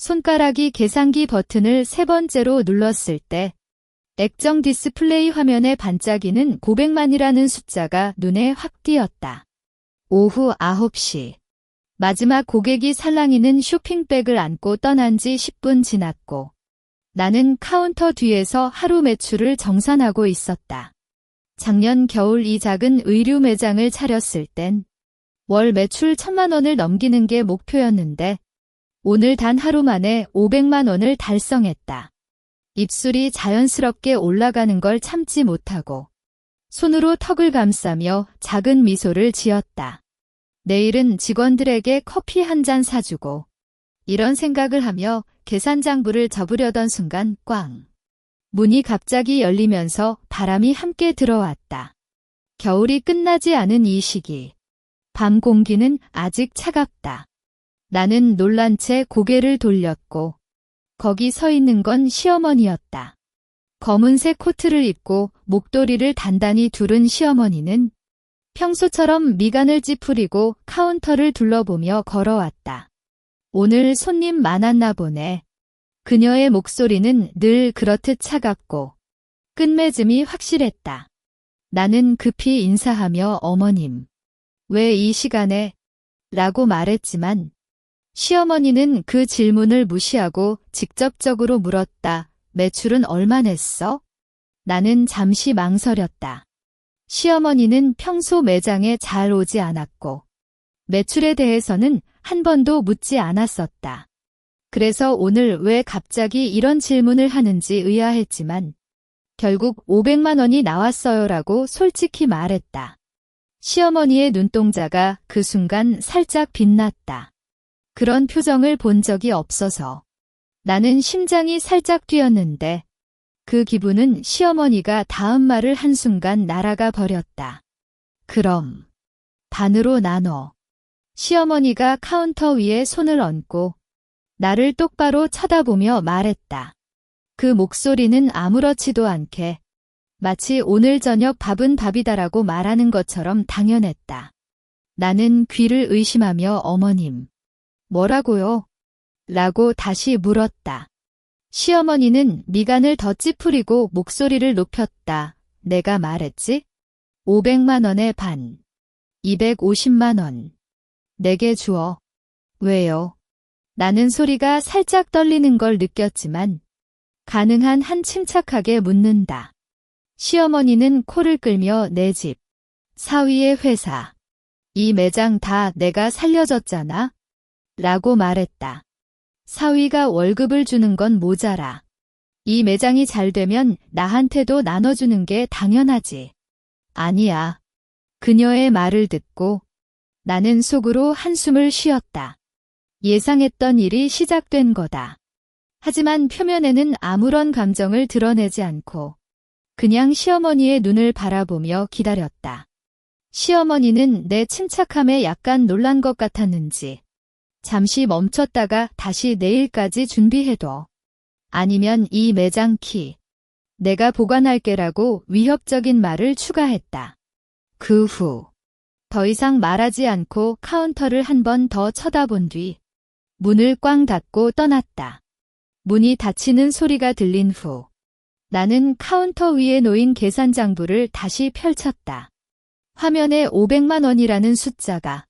손가락이 계산기 버튼을 세 번째로 눌렀을 때 액정 디스플레이 화면에 반짝이는 고백만이라는 숫자가 눈에 확 띄었다. 오후 9시. 마지막 고객이 살랑이는 쇼핑백을 안고 떠난 지 10분 지났고 나는 카운터 뒤에서 하루 매출을 정산하고 있었다. 작년 겨울 이 작은 의류 매장을 차렸을 땐 월 매출 1,000만 원을 넘기는 게 목표였는데 오늘 단 하루 만에 500만 원을 달성했다. 입술이 자연스럽게 올라가는 걸 참지 못하고 손으로 턱을 감싸며 작은 미소를 지었다. 내일은 직원들에게 커피 한 잔 사주고 이런 생각을 하며 계산장부를 접으려던 순간 꽝. 문이 갑자기 열리면서 바람이 함께 들어왔다. 겨울이 끝나지 않은 이 시기. 밤 공기는 아직 차갑다. 나는 놀란 채 고개를 돌렸고 거기 서 있는 건 시어머니였다. 검은색 코트를 입고 목도리를 단단히 두른 시어머니는 평소처럼 미간을 찌푸리고 카운터를 둘러보며 걸어왔다. 오늘 손님 많았나 보네. 그녀의 목소리는 늘 그렇듯 차갑고 끝맺음이 확실했다. 나는 급히 인사하며 어머님, 왜 이 시간에? 라고 말했지만 시어머니는 그 질문을 무시하고 직접적으로 물었다. 매출은 얼마 냈어? 나는 잠시 망설였다. 시어머니는 평소 매장에 잘 오지 않았고 매출에 대해서는 한 번도 묻지 않았었다. 그래서 오늘 왜 갑자기 이런 질문을 하는지 의아했지만 결국 500만 원이 나왔어요라고 솔직히 말했다. 시어머니의 눈동자가 그 순간 살짝 빛났다. 그런 표정을 본 적이 없어서 나는 심장이 살짝 뛰었는데 그 기분은 시어머니가 다음 말을 한 순간 날아가 버렸다. 그럼 반으로 나눠. 시어머니가 카운터 위에 손을 얹고 나를 똑바로 쳐다보며 말했다. 그 목소리는 아무렇지도 않게 마치 오늘 저녁 밥은 밥이다라고 말하는 것처럼 당연했다. 나는 귀를 의심하며 어머님, 뭐라고요? 라고 다시 물었다. 시어머니는 미간을 더 찌푸리고 목소리를 높였다. 내가 말했지? 500만 원의 반. 250만 원. 내게 주어. 왜요? 나는 소리가 살짝 떨리는 걸 느꼈지만 가능한 한 침착하게 묻는다. 시어머니는 코를 끌며 내 집, 사위의 회사, 이 매장 다 내가 살려줬잖아? 라고 말했다. 사위가 월급을 주는 건 모자라. 이 매장이 잘 되면 나한테도 나눠주는 게 당연하지. 아니야. 그녀의 말을 듣고 나는 속으로 한숨을 쉬었다. 예상했던 일이 시작된 거다. 하지만 표면에는 아무런 감정을 드러내지 않고 그냥 시어머니의 눈을 바라보며 기다렸다. 시어머니는 내 침착함에 약간 놀란 것 같았는지 잠시 멈췄다가 다시 내일까지 준비해둬. 아니면 이 매장 키 내가 보관할게라고 위협적인 말을 추가했다. 그 후 더 이상 말하지 않고 카운터를 한 번 더 쳐다본 뒤 문을 꽝 닫고 떠났다. 문이 닫히는 소리가 들린 후 나는 카운터 위에 놓인 계산장부를 다시 펼쳤다. 화면에 500만 원이라는 숫자가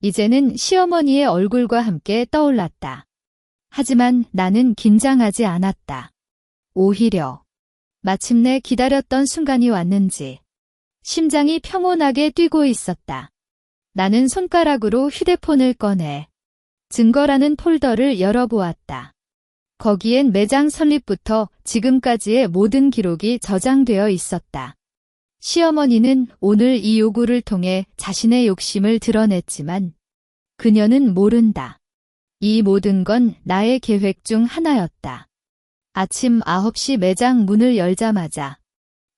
이제는 시어머니의 얼굴과 함께 떠올랐다. 하지만 나는 긴장하지 않았다. 오히려 마침내 기다렸던 순간이 왔는지 심장이 평온하게 뛰고 있었다. 나는 손가락으로 휴대폰을 꺼내 증거라는 폴더를 열어보았다. 거기엔 매장 설립부터 지금까지의 모든 기록이 저장되어 있었다. 시어머니는 오늘 이 요구를 통해 자신의 욕심을 드러냈지만 그녀는 모른다. 이 모든 건 나의 계획 중 하나였다. 아침 9시 매장 문을 열자마자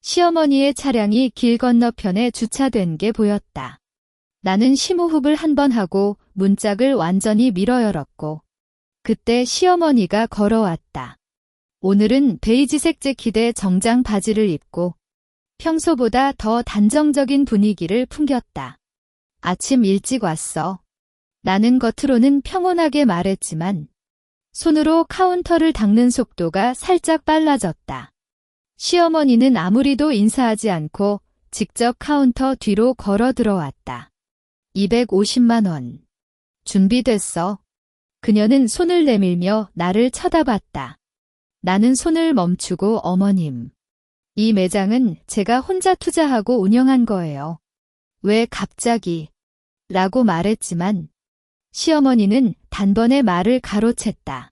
시어머니의 차량이 길 건너편에 주차된 게 보였다. 나는 심호흡을 한 번 하고 문짝을 완전히 밀어 열었고 그때 시어머니가 걸어왔다. 오늘은 베이지색 재킷에 정장 바지를 입고 평소보다 더 단정적인 분위기를 풍겼다. 아침 일찍 왔어. 나는 겉으로는 평온하게 말했지만 손으로 카운터를 닦는 속도가 살짝 빨라졌다. 시어머니는 아무리도 인사하지 않고 직접 카운터 뒤로 걸어 들어왔다. 250만 원. 준비됐어. 그녀는 손을 내밀며 나를 쳐다봤다. 나는 손을 멈추고 어머님. 이 매장은 제가 혼자 투자하고 운영한 거예요. 왜 갑자기? 라고 말했지만 시어머니는 단번에 말을 가로챘다.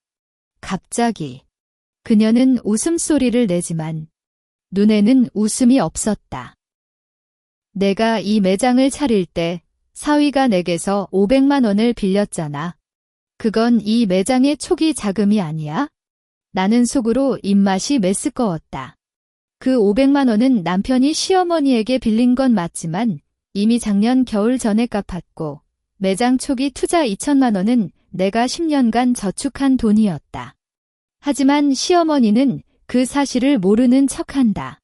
갑자기. 그녀는 웃음소리를 내지만 눈에는 웃음이 없었다. 내가 이 매장을 차릴 때 사위가 내게서 500만 원을 빌렸잖아. 그건 이 매장의 초기 자금이 아니야? 나는 속으로 입맛이 메스꺼웠다. 그 500만 원은 남편이 시어머니에게 빌린 건 맞지만 이미 작년 겨울 전에 갚았고 매장 초기 투자 2천만 원은 내가 10년간 저축한 돈이었다. 하지만 시어머니는 그 사실을 모르는 척한다.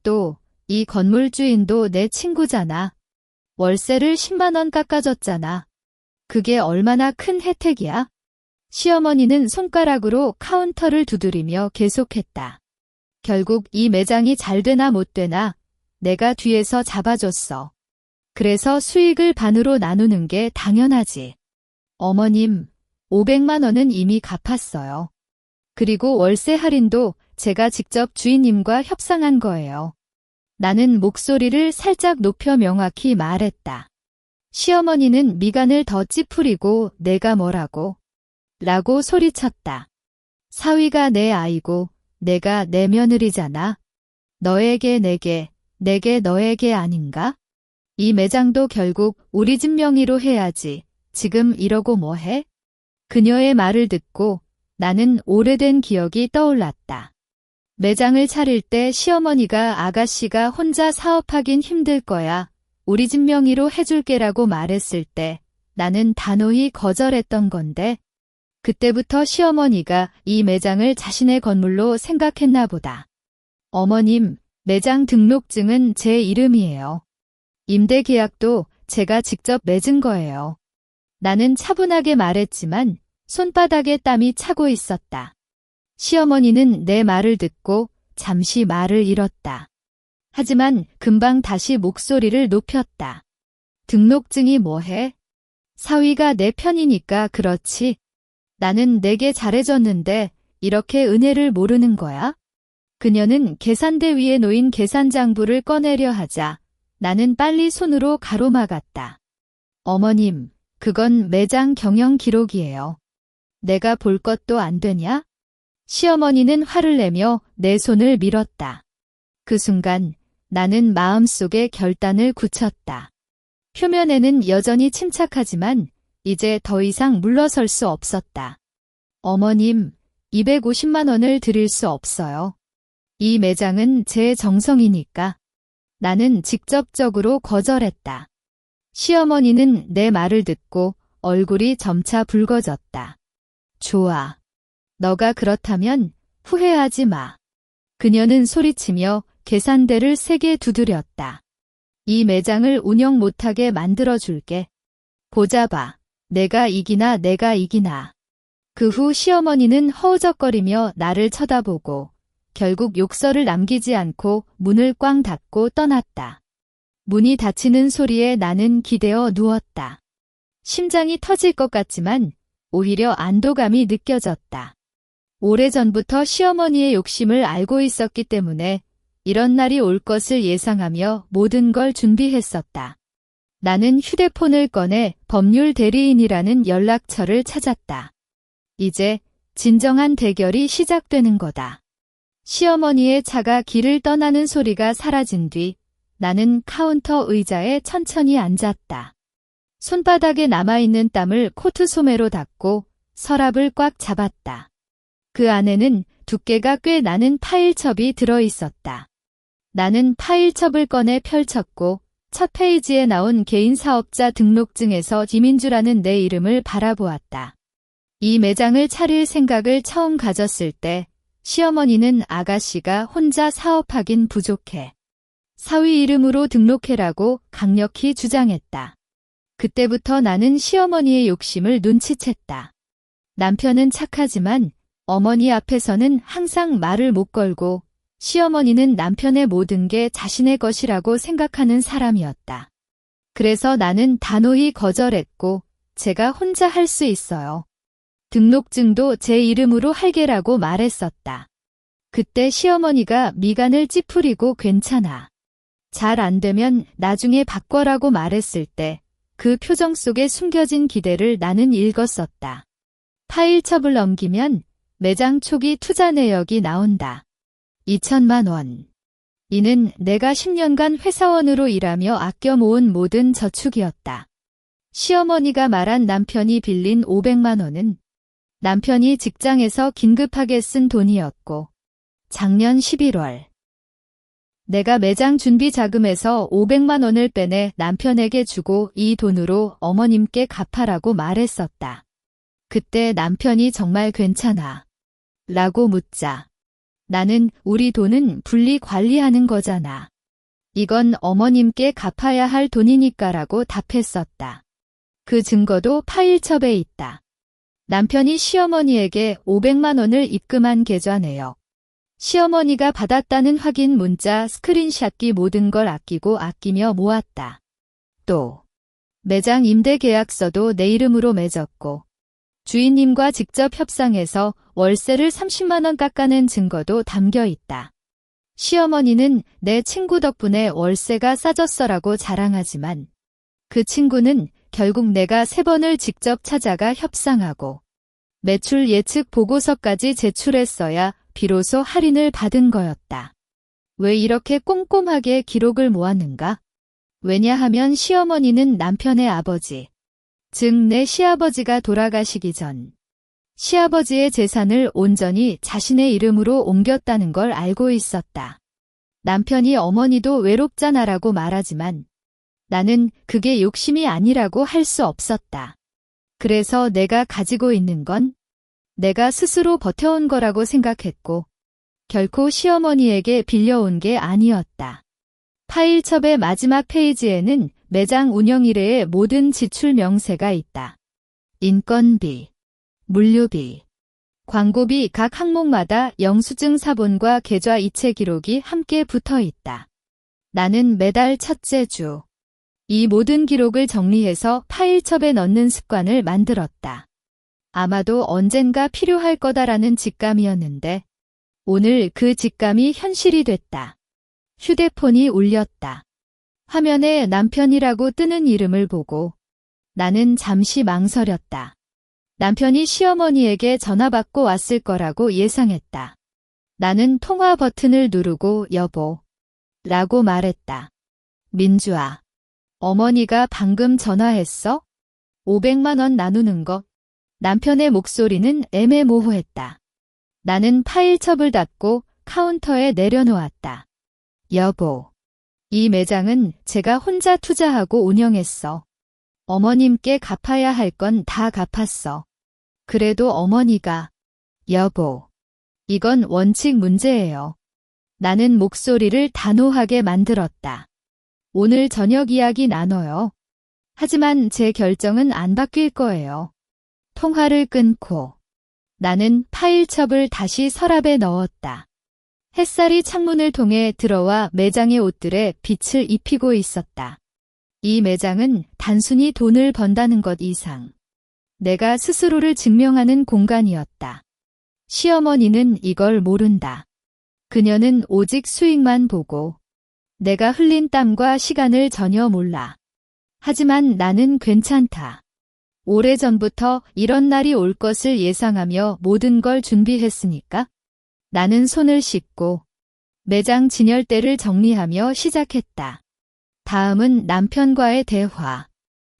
또 이 건물 주인도 내 친구잖아. 월세를 10만 원 깎아줬잖아. 그게 얼마나 큰 혜택이야? 시어머니는 손가락으로 카운터를 두드리며 계속했다. 결국 이 매장이 잘 되나 못 되나 내가 뒤에서 잡아줬어. 그래서 수익을 반으로 나누는 게 당연하지. 어머님, 500만 원은 이미 갚았어요. 그리고 월세 할인도 제가 직접 주인님과 협상한 거예요. 나는 목소리를 살짝 높여 명확히 말했다. 시어머니는 미간을 더 찌푸리고 내가 뭐라고? 라고 소리쳤다. 사위가 내 아이고 내가 내 며느리잖아. 너에게 내게 너에게 아닌가? 이 매장도 결국 우리 집 명의로 해야지. 지금 이러고 뭐해? 그녀의 말을 듣고 나는 오래된 기억이 떠올랐다. 매장을 차릴 때 시어머니가 아가씨가 혼자 사업하긴 힘들 거야. 우리 집 명의로 해줄게라고 말했을 때 나는 단호히 거절했던 건데 그때부터 시어머니가 이 매장을 자신의 건물로 생각했나 보다. 어머님, 매장 등록증은 제 이름이에요. 임대 계약도 제가 직접 맺은 거예요. 나는 차분하게 말했지만 손바닥에 땀이 차고 있었다. 시어머니는 내 말을 듣고 잠시 말을 잃었다. 하지만 금방 다시 목소리를 높였다. 등록증이 뭐해? 사위가 내 편이니까 그렇지. 나는 내게 잘해줬는데 이렇게 은혜를 모르는 거야? 그녀는 계산대 위에 놓인 계산장부를 꺼내려 하자 나는 빨리 손으로 가로막았다. 어머님, 그건 매장 경영 기록이에요. 내가 볼 것도 안 되냐? 시어머니는 화를 내며 내 손을 밀었다. 그 순간 나는 마음속에 결단을 굳혔다. 표면에는 여전히 침착하지만 이제 더 이상 물러설 수 없었다. 어머님, 250만 원을 드릴 수 없어요. 이 매장은 제 정성이니까. 나는 직접적으로 거절했다. 시어머니는 내 말을 듣고 얼굴이 점차 붉어졌다. 좋아. 너가 그렇다면 후회하지 마. 그녀는 소리치며 계산대를 세게 두드렸다. 이 매장을 운영 못하게 만들어줄게. 보자 봐. 내가 이기나. 그 후 시어머니는 허우적거리며 나를 쳐다보고 결국 욕설을 남기지 않고 문을 꽝 닫고 떠났다. 문이 닫히는 소리에 나는 기대어 누웠다. 심장이 터질 것 같지만 오히려 안도감이 느껴졌다. 오래전부터 시어머니의 욕심을 알고 있었기 때문에 이런 날이 올 것을 예상하며 모든 걸 준비했었다. 나는 휴대폰을 꺼내 법률 대리인이라는 연락처를 찾았다. 이제 진정한 대결이 시작되는 거다. 시어머니의 차가 길을 떠나는 소리가 사라진 뒤 나는 카운터 의자에 천천히 앉았다. 손바닥에 남아있는 땀을 코트 소매로 닦고 서랍을 꽉 잡았다. 그 안에는 두께가 꽤 나는 파일첩이 들어있었다. 나는 파일첩을 꺼내 펼쳤고 첫 페이지에 나온 개인사업자 등록증에서 김인주라는 내 이름을 바라보았다. 이 매장을 차릴 생각을 처음 가졌을 때 시어머니는 아가씨가 혼자 사업하긴 부족해. 사위 이름으로 등록해라고 강력히 주장했다. 그때부터 나는 시어머니의 욕심을 눈치챘다. 남편은 착하지만 어머니 앞에서는 항상 말을 못 걸고 시어머니는 남편의 모든 게 자신의 것이라고 생각하는 사람이었다. 그래서 나는 단호히 거절했고 제가 혼자 할 수 있어요. 등록증도 제 이름으로 할게라고 말했었다. 그때 시어머니가 미간을 찌푸리고 괜찮아. 잘 안 되면 나중에 바꿔라고 말했을 때 그 표정 속에 숨겨진 기대를 나는 읽었었다. 파일첩을 넘기면 매장 초기 투자 내역이 나온다. 2천만 원. 이는 내가 10년간 회사원으로 일하며 아껴 모은 모든 저축이었다. 시어머니가 말한 남편이 빌린 500만 원은 남편이 직장에서 긴급하게 쓴 돈이었고 작년 11월 내가 매장 준비 자금에서 500만 원을 빼내 남편에게 주고 이 돈으로 어머님께 갚아라고 말했었다. 그때 남편이 정말 괜찮아? 라고 묻자 나는 우리 돈은 분리 관리하는 거잖아. 이건 어머님께 갚아야 할 돈이니까라고 답했었다. 그 증거도 파일첩에 있다. 남편이 시어머니에게 500만 원을 입금한 계좌 내역. 시어머니가 받았다는 확인 문자 스크린샷기 모든 걸 아끼며 모았다. 또 매장 임대 계약서도 내 이름으로 맺었고 주인님과 직접 협상해서 월세를 30만 원 깎아낸 증거도 담겨 있다. 시어머니는 내 친구 덕분에 월세가 싸졌어라고 자랑하지만 그 친구는 결국 내가 3번을 직접 찾아가 협상하고 매출 예측 보고서까지 제출했어야 비로소 할인을 받은 거였다. 왜 이렇게 꼼꼼하게 기록을 모았는가? 왜냐하면 시어머니는 남편의 아버지, 즉 내 시아버지가 돌아가시기 전 시아버지의 재산을 온전히 자신의 이름으로 옮겼다는 걸 알고 있었다. 남편이 어머니도 외롭잖아라고 말하지만 나는 그게 욕심이 아니라고 할 수 없었다. 그래서 내가 가지고 있는 건 내가 스스로 버텨온 거라고 생각했고 결코 시어머니에게 빌려온 게 아니었다. 파일첩의 마지막 페이지에는 매장 운영 이래의 모든 지출 명세가 있다. 인건비, 물류비, 광고비 각 항목마다 영수증 사본과 계좌 이체 기록이 함께 붙어 있다. 나는 매달 첫째 주 이 모든 기록을 정리해서 파일첩에 넣는 습관을 만들었다. 아마도 언젠가 필요할 거다라는 직감이었는데 오늘 그 직감이 현실이 됐다. 휴대폰이 울렸다. 화면에 남편이라고 뜨는 이름을 보고 나는 잠시 망설였다. 남편이 시어머니에게 전화 받고 왔을 거라고 예상했다. 나는 통화 버튼을 누르고 여보 라고 말했다. 민주아, 어머니가 방금 전화했어? 500만 원 나누는 거. 남편의 목소리는 애매모호했다. 나는 파일첩을 닫고 카운터에 내려놓았다. 여보, 이 매장은 제가 혼자 투자하고 운영했어. 어머님께 갚아야 할 건 다 갚았어. 그래도 어머니가, 여보, 이건 원칙 문제예요. 나는 목소리를 단호하게 만들었다. 오늘 저녁 이야기 나눠요. 하지만 제 결정은 안 바뀔 거예요. 통화를 끊고 나는 파일첩을 다시 서랍에 넣었다. 햇살이 창문을 통해 들어와 매장의 옷들에 빛을 입히고 있었다. 이 매장은 단순히 돈을 번다는 것 이상 내가 스스로를 증명하는 공간이었다. 시어머니는 이걸 모른다. 그녀는 오직 수익만 보고 내가 흘린 땀과 시간을 전혀 몰라. 하지만 나는 괜찮다. 오래전부터 이런 날이 올 것을 예상하며 모든 걸 준비했으니까. 나는 손을 씻고 매장 진열대를 정리하며 시작했다. 다음은 남편과의 대화.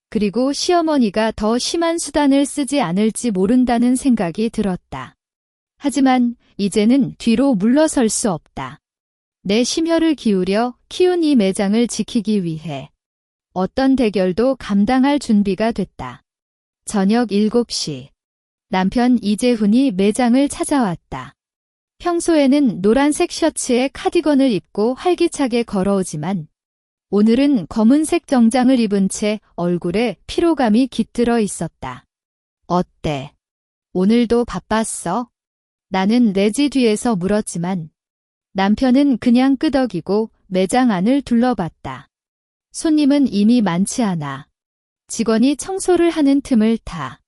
그리고 시어머니가 더 심한 수단을 쓰지 않을지 모른다는 생각이 들었다. 하지만 이제는 뒤로 물러설 수 없다. 내 심혈을 기울여 키운 이 매장을 지키기 위해 어떤 대결도 감당할 준비가 됐다. 저녁 7시. 남편 이재훈이 매장을 찾아왔다. 평소에는 노란색 셔츠에 카디건을 입고 활기차게 걸어오지만 오늘은 검은색 정장을 입은 채 얼굴에 피로감이 깃들어 있었다. 어때? 오늘도 바빴어? 나는 레지 뒤에서 물었지만 남편은 그냥 끄덕이고 매장 안을 둘러봤다. 손님은 이미 많지 않아. 직원이 청소를 하는 틈을 타.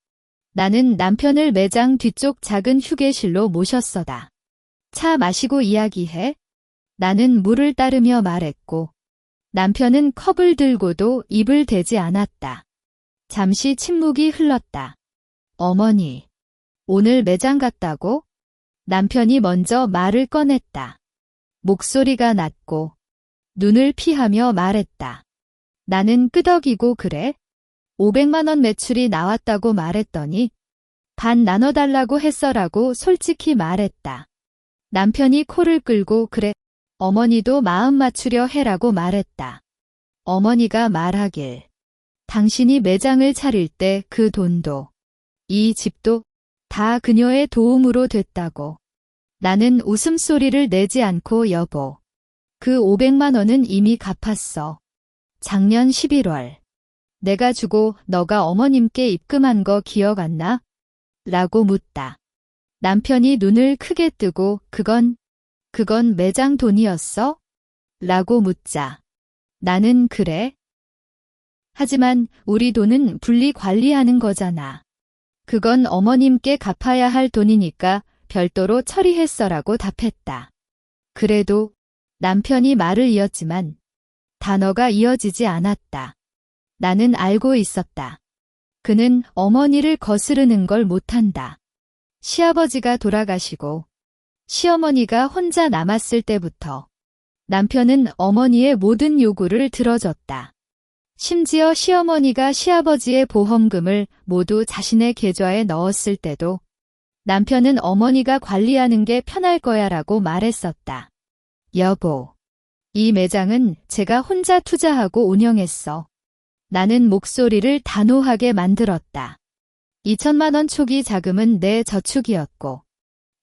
나는 남편을 매장 뒤쪽 작은 휴게실로 모셨어다. 차 마시고 이야기해? 나는 물을 따르며 말했고 남편은 컵을 들고도 입을 대지 않았다. 잠시 침묵이 흘렀다. 어머니, 오늘 매장 갔다고? 남편이 먼저 말을 꺼냈다. 목소리가 낮고 눈을 피하며 말했다. 나는 끄덕이고 그래? 500만 원 매출이 나왔다고 말했더니 반 나눠달라고 했어라고 솔직히 말했다. 남편이 코를 끌고 그래, 어머니도 마음 맞추려 해라고 말했다. 어머니가 말하길. 당신이 매장을 차릴 때 그 돈도, 이 집도 다 그녀의 도움으로 됐다고. 나는 웃음소리를 내지 않고 여보. 그 500만 원은 이미 갚았어. 작년 11월. 내가 주고 너가 어머님께 입금한 거 기억 안 나? 라고 묻다. 남편이 눈을 크게 뜨고 그건 매장 돈이었어? 라고 묻자. 나는 그래. 하지만 우리 돈은 분리 관리하는 거잖아. 그건 어머님께 갚아야 할 돈이니까 별도로 처리했어라고 답했다. 그래도 남편이 말을 이었지만 단어가 이어지지 않았다. 나는 알고 있었다. 그는 어머니를 거스르는 걸 못한다. 시아버지가 돌아가시고 시어머니가 혼자 남았을 때부터 남편은 어머니의 모든 요구를 들어줬다. 심지어 시어머니가 시아버지의 보험금을 모두 자신의 계좌에 넣었을 때도 남편은 어머니가 관리하는 게 편할 거야라고 말했었다. 여보, 이 매장은 제가 혼자 투자하고 운영했어. 나는 목소리를 단호하게 만들었다. 2천만 원 초기 자금은 내 저축이었고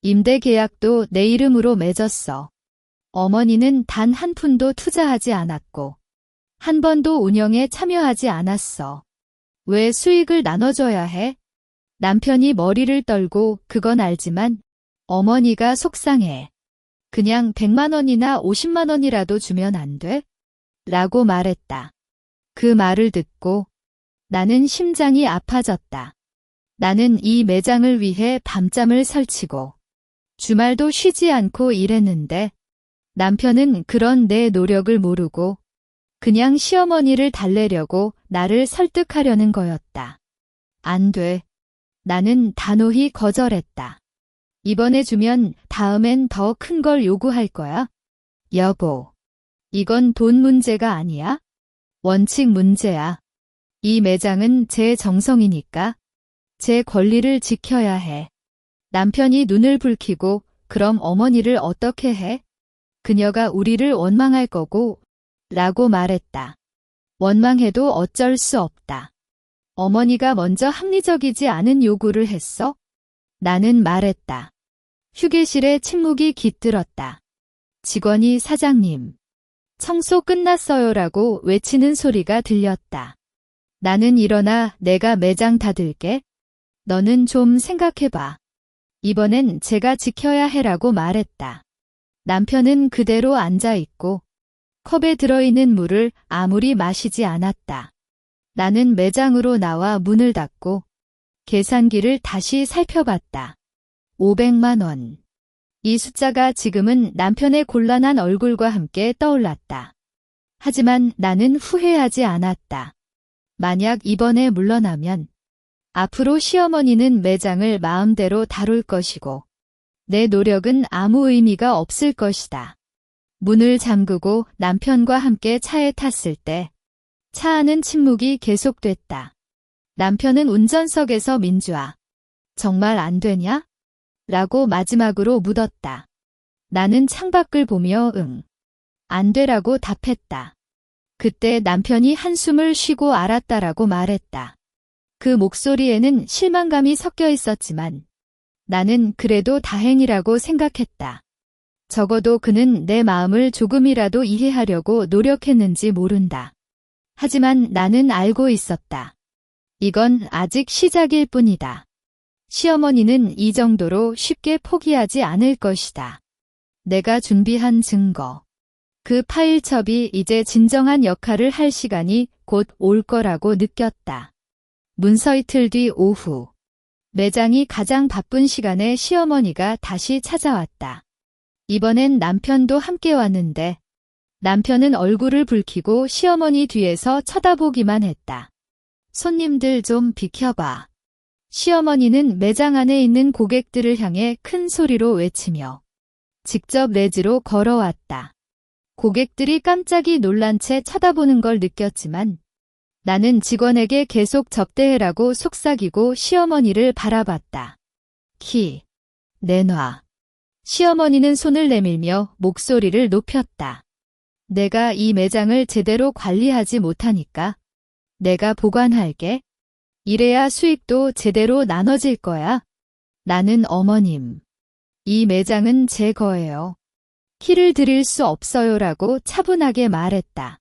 임대 계약도 내 이름으로 맺었어. 어머니는 단 한 푼도 투자하지 않았고 한 번도 운영에 참여하지 않았어. 왜 수익을 나눠줘야 해? 남편이 머리를 떨고 그건 알지만 어머니가 속상해. 그냥 100만 원이나 50만 원이라도 주면 안 돼? 라고 말했다. 그 말을 듣고 나는 심장이 아파졌다. 나는 이 매장을 위해 밤잠을 설치고 주말도 쉬지 않고 일했는데 남편은 그런 내 노력을 모르고 그냥 시어머니를 달래려고 나를 설득하려는 거였다. 안 돼. 나는 단호히 거절했다. 이번에 주면 다음엔 더 큰 걸 요구할 거야? 여보, 이건 돈 문제가 아니야? 원칙 문제야. 이 매장은 제 정성이니까 제 권리를 지켜야 해. 남편이 눈을 붉히고 그럼 어머니를 어떻게 해? 그녀가 우리를 원망할 거고 라고 말했다. 원망해도 어쩔 수 없다. 어머니가 먼저 합리적이지 않은 요구를 했어? 나는 말했다. 휴게실에 침묵이 깃들었다. 직원이 사장님, 청소 끝났어요라고 외치는 소리가 들렸다. 나는 일어나 내가 매장 닫을게. 너는 좀 생각해봐. 이번엔 제가 지켜야 해라고 말했다. 남편은 그대로 앉아있고 컵에 들어있는 물을 아무리 마시지 않았다. 나는 매장으로 나와 문을 닫고 계산기를 다시 살펴봤다. 500만 원. 이 숫자가 지금은 남편의 곤란한 얼굴과 함께 떠올랐다. 하지만 나는 후회하지 않았다. 만약 이번에 물러나면 앞으로 시어머니는 매장을 마음대로 다룰 것이고 내 노력은 아무 의미가 없을 것이다. 문을 잠그고 남편과 함께 차에 탔을 때 차 안은 침묵이 계속됐다. 남편은 운전석에서 민주아, 정말 안 되냐? 라고 마지막으로 묻었다. 나는 창밖을 보며 안 되라고 답했다. 그때 남편이 한숨을 쉬고 알았다라고 말했다. 그 목소리에는 실망감이 섞여 있었지만 나는 그래도 다행이라고 생각했다. 적어도 그는 내 마음을 조금이라도 이해하려고 노력했는지 모른다. 하지만 나는 알고 있었다. 이건 아직 시작일 뿐이다. 시어머니는 이 정도로 쉽게 포기하지 않을 것이다. 내가 준비한 증거. 그 파일첩이 이제 진정한 역할을 할 시간이 곧 올 거라고 느꼈다. 문서 이틀 뒤 오후. 매장이 가장 바쁜 시간에 시어머니가 다시 찾아왔다. 이번엔 남편도 함께 왔는데 남편은 얼굴을 붉히고 시어머니 뒤에서 쳐다보기만 했다. 손님들 좀 비켜봐. 시어머니는 매장 안에 있는 고객들을 향해 큰 소리로 외치며 직접 레지로 걸어왔다. 고객들이 깜짝이 놀란 채 쳐다보는 걸 느꼈지만 나는 직원에게 계속 접대해라고 속삭이고 시어머니를 바라봤다. 키, 내놔. 시어머니는 손을 내밀며 목소리를 높였다. 내가 이 매장을 제대로 관리하지 못하니까 내가 보관할게. 이래야 수익도 제대로 나눠질 거야. 나는 어머님. 이 매장은 제 거예요. 키를 드릴 수 없어요라고 차분하게 말했다.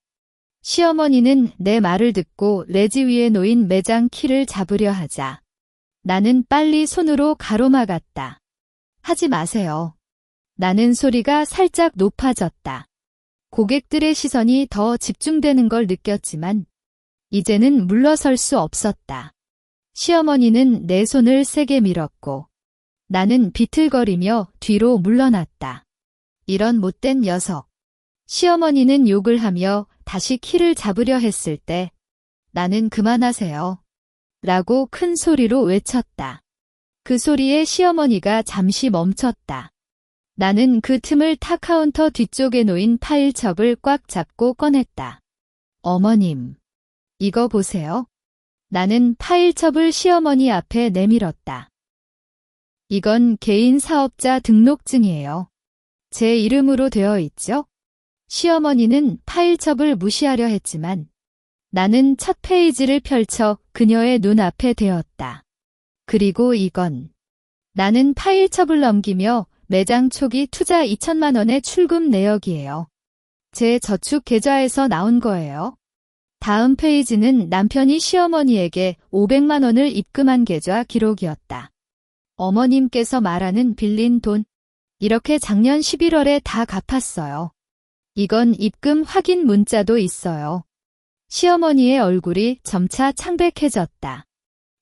시어머니는 내 말을 듣고 레지 위에 놓인 매장 키를 잡으려 하자 나는 빨리 손으로 가로막았다. 하지 마세요. 나는 소리가 살짝 높아졌다. 고객들의 시선이 더 집중되는 걸 느꼈지만 이제는 물러설 수 없었다. 시어머니는 내 손을 세게 밀었고 나는 비틀거리며 뒤로 물러났다. 이런 못된 녀석. 시어머니는 욕을 하며 다시 키를 잡으려 했을 때 나는 그만하세요. 라고 큰 소리로 외쳤다. 그 소리에 시어머니가 잠시 멈췄다. 나는 그 틈을 타 카운터 뒤쪽에 놓인 파일첩을 꽉 잡고 꺼냈다. 어머님, 이거 보세요. 나는 파일첩을 시어머니 앞에 내밀었다. 이건 개인 사업자 등록증이에요. 제 이름으로 되어 있죠? 시어머니는 파일첩을 무시하려 했지만 나는 첫 페이지를 펼쳐 그녀의 눈앞에 대었다. 그리고 이건 나는 파일첩을 넘기며 매장 초기 투자 2천만 원의 출금 내역이에요. 제 저축 계좌에서 나온 거예요. 다음 페이지는 남편이 시어머니에게 500만 원을 입금한 계좌 기록이었다. 어머님께서 말하는 빌린 돈, 이렇게 작년 11월에 다 갚았어요. 이건 입금 확인 문자도 있어요. 시어머니의 얼굴이 점차 창백해졌다.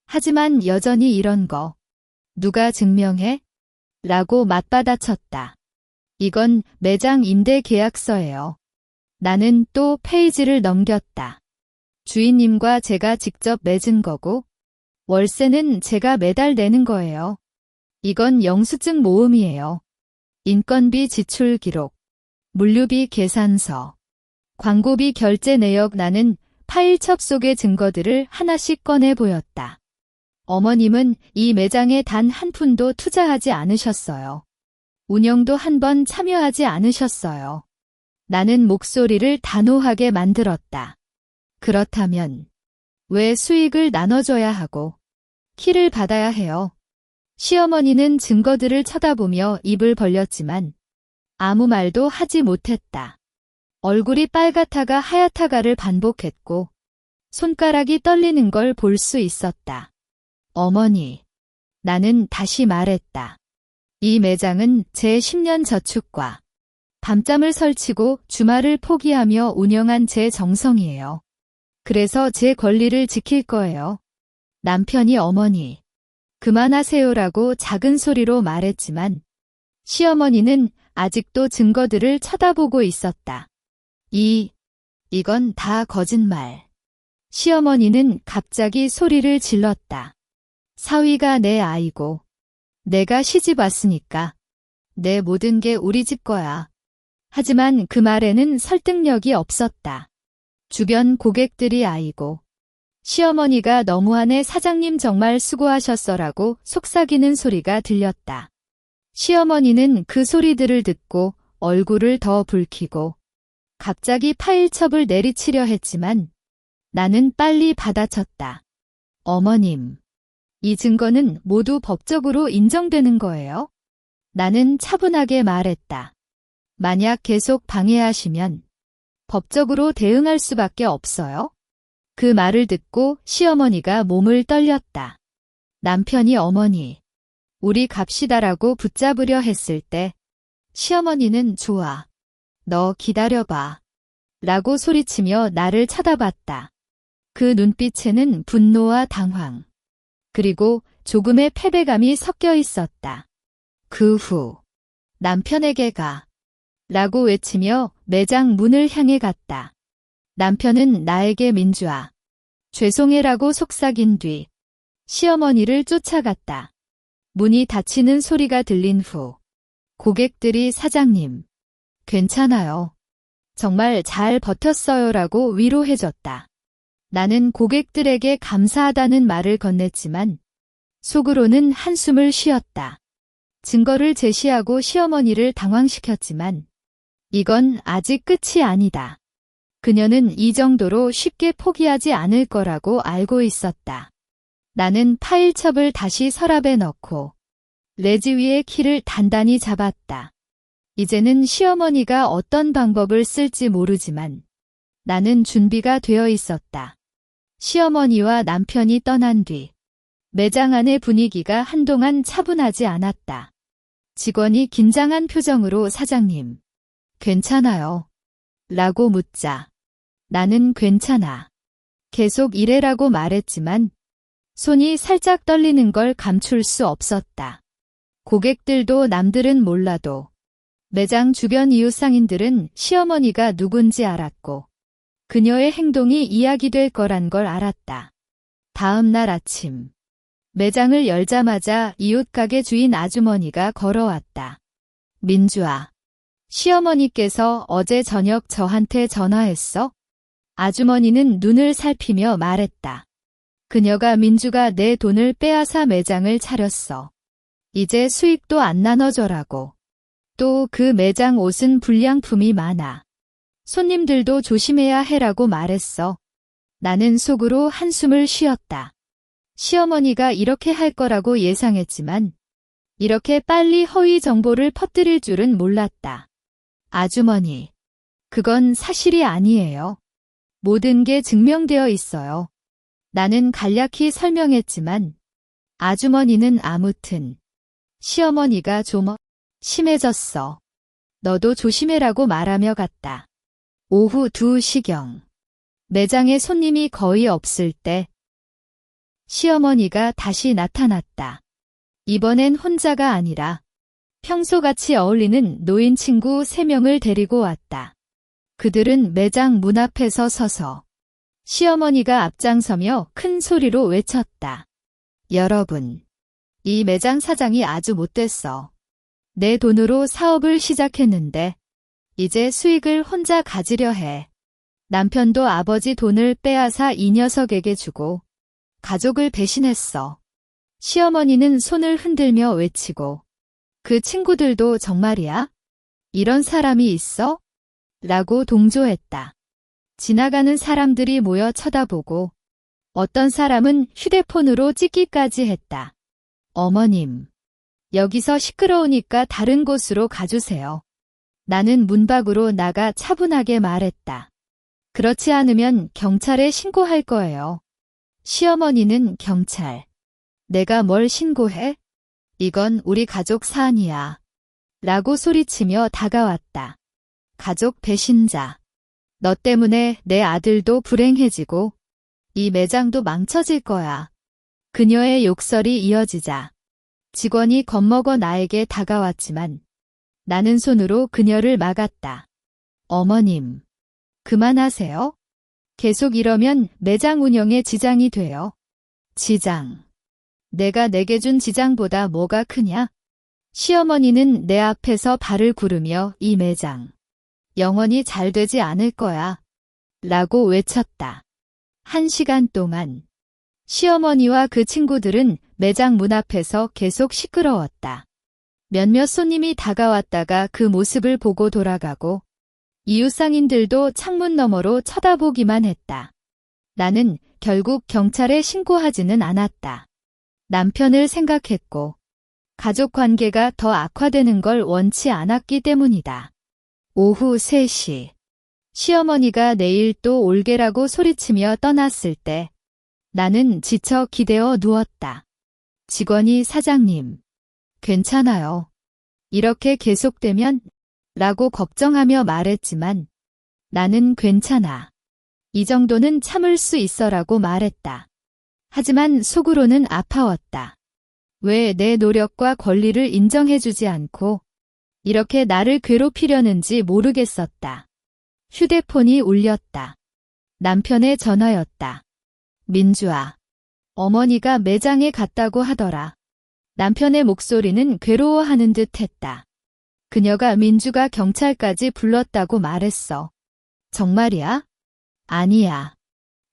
하지만 여전히 이런 거 누가 증명해? 라고 맞받아쳤다. 이건 매장 임대 계약서예요. 나는 또 페이지를 넘겼다. 주인님과 제가 직접 맺은 거고 월세는 제가 매달 내는 거예요. 이건 영수증 모음이에요. 인건비 지출 기록, 물류비 계산서, 광고비 결제 내역. 나는 파일첩 속의 증거들을 하나씩 꺼내 보였다. 어머님은 이 매장에 단 한 푼도 투자하지 않으셨어요. 운영도 한 번 참여하지 않으셨어요. 나는 목소리를 단호하게 만들었다. 그렇다면 왜 수익을 나눠줘야 하고 키를 받아야 해요? 시어머니는 증거들을 쳐다보며 입을 벌렸지만 아무 말도 하지 못했다. 얼굴이 빨갛다가 하얗다가를 반복했고 손가락이 떨리는 걸 볼 수 있었다. 어머니, 나는 다시 말했다. 이 매장은 제 10년 저축과 밤잠을 설치고 주말을 포기하며 운영한 제 정성이에요. 그래서 제 권리를 지킬 거예요. 남편이 어머니, 그만하세요라고 작은 소리로 말했지만 시어머니는 아직도 증거들을 쳐다보고 있었다. 이건 다 거짓말. 시어머니는 갑자기 소리를 질렀다. 사위가 내 아이고 내가 시집 왔으니까 내 모든 게 우리 집 거야. 하지만 그 말에는 설득력이 없었다. 주변 고객들이 아이고 시어머니가 너무하네, 사장님 정말 수고하셨어라고 속삭이는 소리가 들렸다. 시어머니는 그 소리들을 듣고 얼굴을 더 붉히고 갑자기 파일첩을 내리치려 했지만 나는 빨리 받아쳤다. 어머님, 이 증거는 모두 법적으로 인정되는 거예요? 나는 차분하게 말했다. 만약 계속 방해하시면 법적으로 대응할 수밖에 없어요. 그 말을 듣고 시어머니가 몸을 떨렸다. 남편이 어머니, 우리 갑시다라고 붙잡으려 했을 때 시어머니는 좋아. 너 기다려봐. 라고 소리치며 나를 쳐다봤다. 그 눈빛에는 분노와 당황, 그리고 조금의 패배감이 섞여 있었다. 그 후 남편에게 가. 라고 외치며 매장 문을 향해 갔다. 남편은 나에게 민주아, 죄송해라고 속삭인 뒤 시어머니를 쫓아갔다. 문이 닫히는 소리가 들린 후 고객들이 사장님, 괜찮아요. 정말 잘 버텼어요라고 위로해줬다. 나는 고객들에게 감사하다는 말을 건넸지만 속으로는 한숨을 쉬었다. 증거를 제시하고 시어머니를 당황시켰지만 이건 아직 끝이 아니다. 그녀는 이 정도로 쉽게 포기하지 않을 거라고 알고 있었다. 나는 파일첩을 다시 서랍에 넣고 레지 위의 키를 단단히 잡았다. 이제는 시어머니가 어떤 방법을 쓸지 모르지만 나는 준비가 되어 있었다. 시어머니와 남편이 떠난 뒤 매장 안의 분위기가 한동안 차분하지 않았다. 직원이 긴장한 표정으로 사장님, 괜찮아요? 라고 묻자 나는 괜찮아. 계속 일해라고 말했지만 손이 살짝 떨리는 걸 감출 수 없었다. 고객들도 남들은 몰라도 매장 주변 이웃상인들은 시어머니가 누군지 알았고 그녀의 행동이 이야기될 거란 걸 알았다. 다음 날 아침 매장을 열자마자 이웃 가게 주인 아주머니가 걸어왔다. 민주아, 시어머니께서 어제 저녁 저한테 전화했어? 아주머니는 눈을 살피며 말했다. 그녀가 민주가 내 돈을 빼앗아 매장을 차렸어. 이제 수익도 안 나눠줘라고. 또 그 매장 옷은 불량품이 많아. 손님들도 조심해야 해라고 말했어. 나는 속으로 한숨을 쉬었다. 시어머니가 이렇게 할 거라고 예상했지만 이렇게 빨리 허위 정보를 퍼뜨릴 줄은 몰랐다. 아주머니, 그건 사실이 아니에요. 모든 게 증명되어 있어요. 나는 간략히 설명했지만 아주머니는 아무튼 시어머니가 좀 심해졌어. 너도 조심해라고 말하며 갔다. 오후 2시경 매장에 손님이 거의 없을 때 시어머니가 다시 나타났다. 이번엔 혼자가 아니라 평소같이 어울리는 노인 친구 3명을 데리고 왔다. 그들은 매장 문 앞에서 서서 시어머니가 앞장서며 큰 소리로 외쳤다. 여러분, 이 매장 사장이 아주 못됐어. 내 돈으로 사업을 시작했는데 이제 수익을 혼자 가지려 해. 남편도 아버지 돈을 빼앗아 이 녀석에게 주고 가족을 배신했어. 시어머니는 손을 흔들며 외치고 그 친구들도 정말이야? 이런 사람이 있어? 라고 동조했다. 지나가는 사람들이 모여 쳐다보고 어떤 사람은 휴대폰으로 찍기까지 했다. 어머님, 여기서 시끄러우니까 다른 곳으로 가주세요. 나는 문 밖으로 나가 차분하게 말했다. 그렇지 않으면 경찰에 신고할 거예요. 시어머니는 경찰. 내가 뭘 신고해? 이건 우리 가족 사안이야. 라고 소리치며 다가왔다. 가족 배신자. 너 때문에 내 아들도 불행해지고 이 매장도 망쳐질 거야. 그녀의 욕설이 이어지자 직원이 겁먹어 나에게 다가왔지만 나는 손으로 그녀를 막았다. 어머님, 그만하세요. 계속 이러면 매장 운영에 지장이 돼요. 지장. 내가 내게 준 지장보다 뭐가 크냐? 시어머니는 내 앞에서 발을 구르며 이 매장 영원히 잘 되지 않을 거야. 라고 외쳤다. 1시간 동안 시어머니와 그 친구들은 매장 문 앞에서 계속 시끄러웠다. 몇몇 손님이 다가왔다가 그 모습을 보고 돌아가고 이웃상인들도 창문 너머로 쳐다보기만 했다. 나는 결국 경찰에 신고하지는 않았다. 남편을 생각했고 가족 관계가 더 악화되는 걸 원치 않았기 때문이다. 오후 3시 시어머니가 내일 또 올게라고 소리치며 떠났을 때 나는 지쳐 기대어 누웠다. 직원이 사장님, 괜찮아요. 이렇게 계속되면 라고 걱정하며 말했지만 나는 괜찮아. 이 정도는 참을 수 있어라고 말했다. 하지만 속으로는 아파왔다. 왜 내 노력과 권리를 인정해주지 않고 이렇게 나를 괴롭히려는지 모르겠었다. 휴대폰이 울렸다. 남편의 전화였다. 민주아, 어머니가 매장에 갔다고 하더라. 남편의 목소리는 괴로워하는 듯 했다. 그녀가 민주가 경찰까지 불렀다고 말했어. 정말이야? 아니야.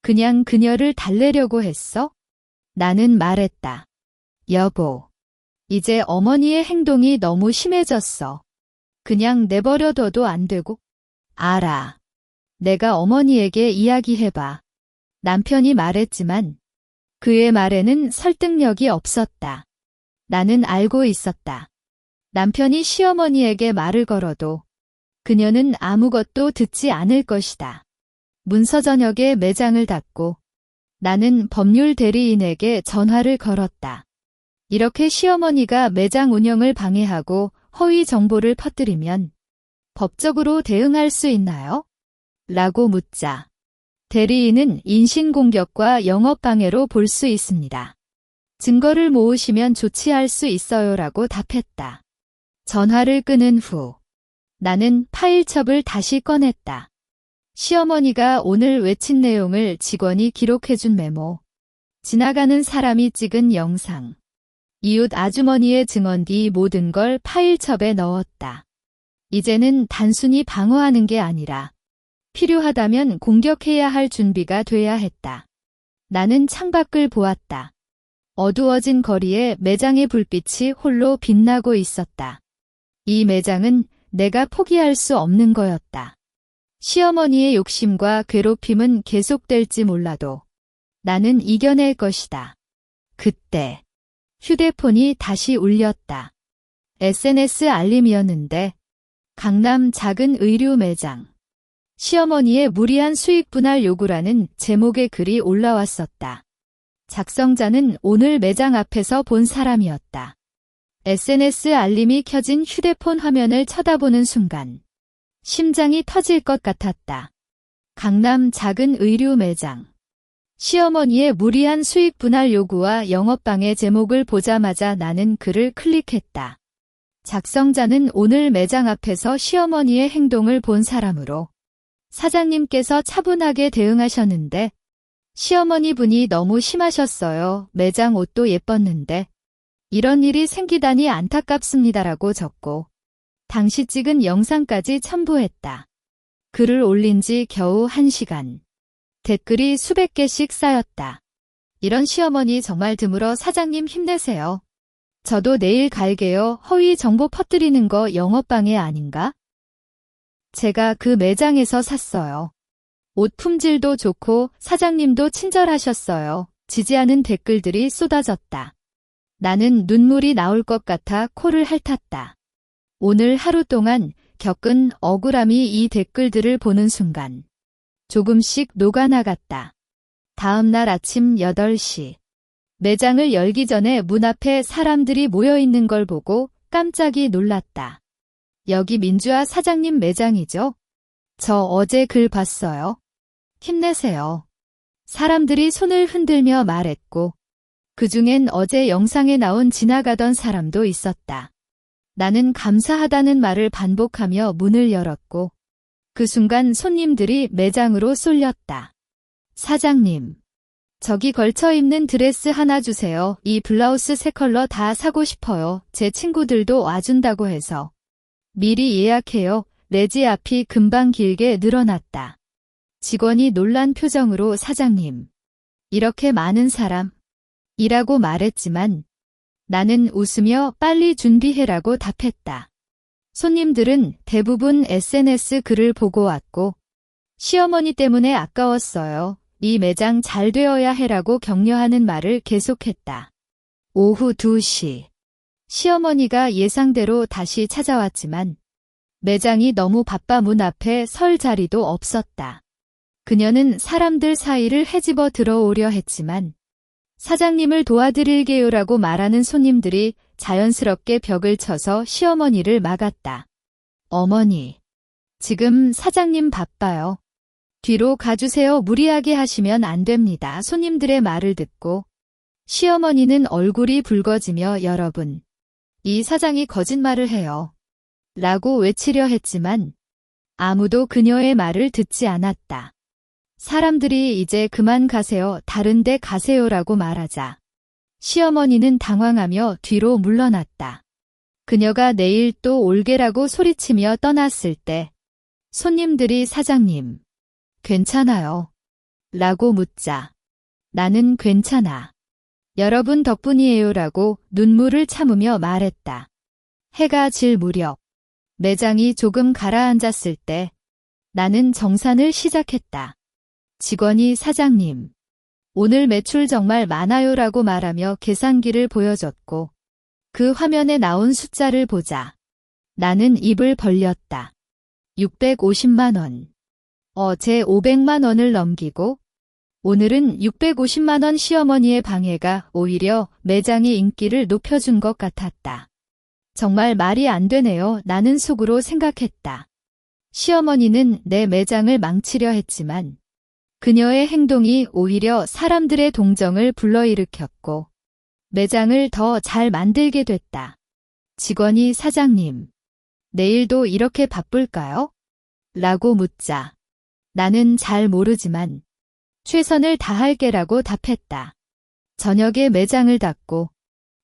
그냥 그녀를 달래려고 했어? 나는 말했다. 여보, 이제 어머니의 행동이 너무 심해졌어. 그냥 내버려둬도 안 되고? 알아. 내가 어머니에게 이야기해봐. 남편이 말했지만 그의 말에는 설득력이 없었다. 나는 알고 있었다. 남편이 시어머니에게 말을 걸어도 그녀는 아무것도 듣지 않을 것이다. 문서 저녁에 매장을 닫고 나는 법률 대리인에게 전화를 걸었다. 이렇게 시어머니가 매장 운영을 방해하고 허위 정보를 퍼뜨리면 법적으로 대응할 수 있나요? 라고 묻자 대리인은 인신공격과 영업방해로 볼 수 있습니다. 증거를 모으시면 조치할 수 있어요라고 답했다. 전화를 끊은 후 나는 파일첩을 다시 꺼냈다. 시어머니가 오늘 외친 내용을 직원이 기록해준 메모, 지나가는 사람이 찍은 영상, 이웃 아주머니의 증언 뒤 모든 걸 파일첩에 넣었다. 이제는 단순히 방어하는 게 아니라 필요하다면 공격해야 할 준비가 돼야 했다. 나는 창밖을 보았다. 어두워진 거리에 매장의 불빛이 홀로 빛나고 있었다. 이 매장은 내가 포기할 수 없는 거였다. 시어머니의 욕심과 괴롭힘은 계속될지 몰라도 나는 이겨낼 것이다. 그때 휴대폰이 다시 울렸다. SNS 알림이었는데 강남 작은 의류 매장. 시어머니의 무리한 수익 분할 요구라는 제목의 글이 올라왔었다. 작성자는 오늘 매장 앞에서 본 사람이었다. SNS 알림이 켜진 휴대폰 화면을 쳐다보는 순간 심장이 터질 것 같았다. 강남 작은 의류 매장. 시어머니의 무리한 수익 분할 요구와 영업방해 제목을 보자마자 나는 글을 클릭했다. 작성자는 오늘 매장 앞에서 시어머니의 행동을 본 사람으로 사장님께서 차분하게 대응하셨는데 시어머니 분이 너무 심하셨어요. 매장 옷도 예뻤는데 이런 일이 생기다니 안타깝습니다라고 적고 당시 찍은 영상까지 첨부했다. 글을 올린 지 겨우 1시간. 댓글이 수백 개씩 쌓였다. 이런 시어머니 정말 드물어. 사장님 힘내세요. 저도 내일 갈게요. 허위 정보 퍼뜨리는 거 영업방해 아닌가? 제가 그 매장에서 샀어요. 옷 품질도 좋고 사장님도 친절하셨어요. 지지하는 댓글들이 쏟아졌다. 나는 눈물이 나올 것 같아 코를 핥았다. 오늘 하루 동안 겪은 억울함이 이 댓글들을 보는 순간 조금씩 녹아나갔다. 다음 날 아침 8시. 매장을 열기 전에 문 앞에 사람들이 모여 있는 걸 보고 깜짝이 놀랐다. 여기 민주아 사장님 매장이죠? 저 어제 글 봤어요. 힘내세요. 사람들이 손을 흔들며 말했고 그중엔 어제 영상에 나온 지나가던 사람도 있었다. 나는 감사하다는 말을 반복하며 문을 열었고 그 순간 손님들이 매장으로 쏠렸다. 사장님, 저기 걸쳐 입는 드레스 하나 주세요. 이 블라우스 세 컬러 다 사고 싶어요. 제 친구들도 와준다고 해서. 미리 예약해요. 레지 앞이 금방 길게 늘어났다. 직원이 놀란 표정으로 사장님, 이렇게 많은 사람? 이라고 말했지만 나는 웃으며 빨리 준비해라고 답했다. 손님들은 대부분 SNS 글을 보고 왔고 시어머니 때문에 아까웠어요. 이 매장 잘 되어야 해라고 격려하는 말을 계속했다. 오후 2시. 시어머니가 예상대로 다시 찾아왔지만 매장이 너무 바빠 문 앞에 설 자리도 없었다. 그녀는 사람들 사이를 헤집어 들어오려 했지만 사장님을 도와드릴게요라고 말하는 손님들이 자연스럽게 벽을 쳐서 시어머니를 막았다. 어머니, 지금 사장님 바빠요. 뒤로 가주세요. 무리하게 하시면 안 됩니다. 손님들의 말을 듣고 시어머니는 얼굴이 붉어지며 여러분, 이 사장이 거짓말을 해요. 라고 외치려 했지만 아무도 그녀의 말을 듣지 않았다. 사람들이 이제 그만 가세요. 다른 데 가세요라고 말하자 시어머니는 당황하며 뒤로 물러났다. 그녀가 내일 또 올게라고 소리치며 떠났을 때 손님들이 사장님, 괜찮아요? 라고 묻자 나는 괜찮아. 여러분 덕분이에요 라고 눈물을 참으며 말했다. 해가 질 무렵 매장이 조금 가라앉았을 때 나는 정산을 시작했다. 직원이 사장님, 오늘 매출 정말 많아요 라고 말하며 계산기를 보여줬고 그 화면에 나온 숫자를 보자 나는 입을 벌렸다. 650만 원. 어제 500만 원을 넘기고 오늘은 650만 원. 시어머니의 방해가 오히려 매장의 인기를 높여준 것 같았다. 정말 말이 안 되네요. 나는 속으로 생각했다. 시어머니는 내 매장을 망치려 했지만 그녀의 행동이 오히려 사람들의 동정을 불러일으켰고 매장을 더 잘 만들게 됐다. 직원이 사장님, 내일도 이렇게 바쁠까요? 라고 묻자 나는 잘 모르지만 최선을 다할게라고 답했다. 저녁에 매장을 닫고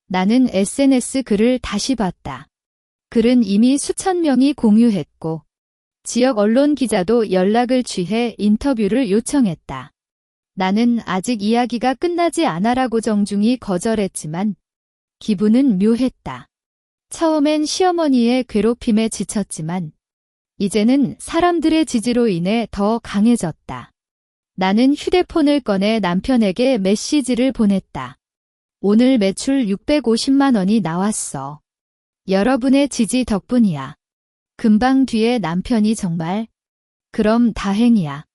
나는 SNS 글을 다시 봤다. 글은 이미 수천 명이 공유했고 지역 언론 기자도 연락을 취해 인터뷰를 요청했다. 나는 아직 이야기가 끝나지 않아라고 정중히 거절했지만 기분은 묘했다. 처음엔 시어머니의 괴롭힘에 지쳤지만 이제는 사람들의 지지로 인해 더 강해졌다. 나는 휴대폰을 꺼내 남편에게 메시지를 보냈다. 오늘 매출 650만 원이 나왔어. 여러분의 지지 덕분이야. 금방 뒤에 남편이 정말 그럼 다행이야.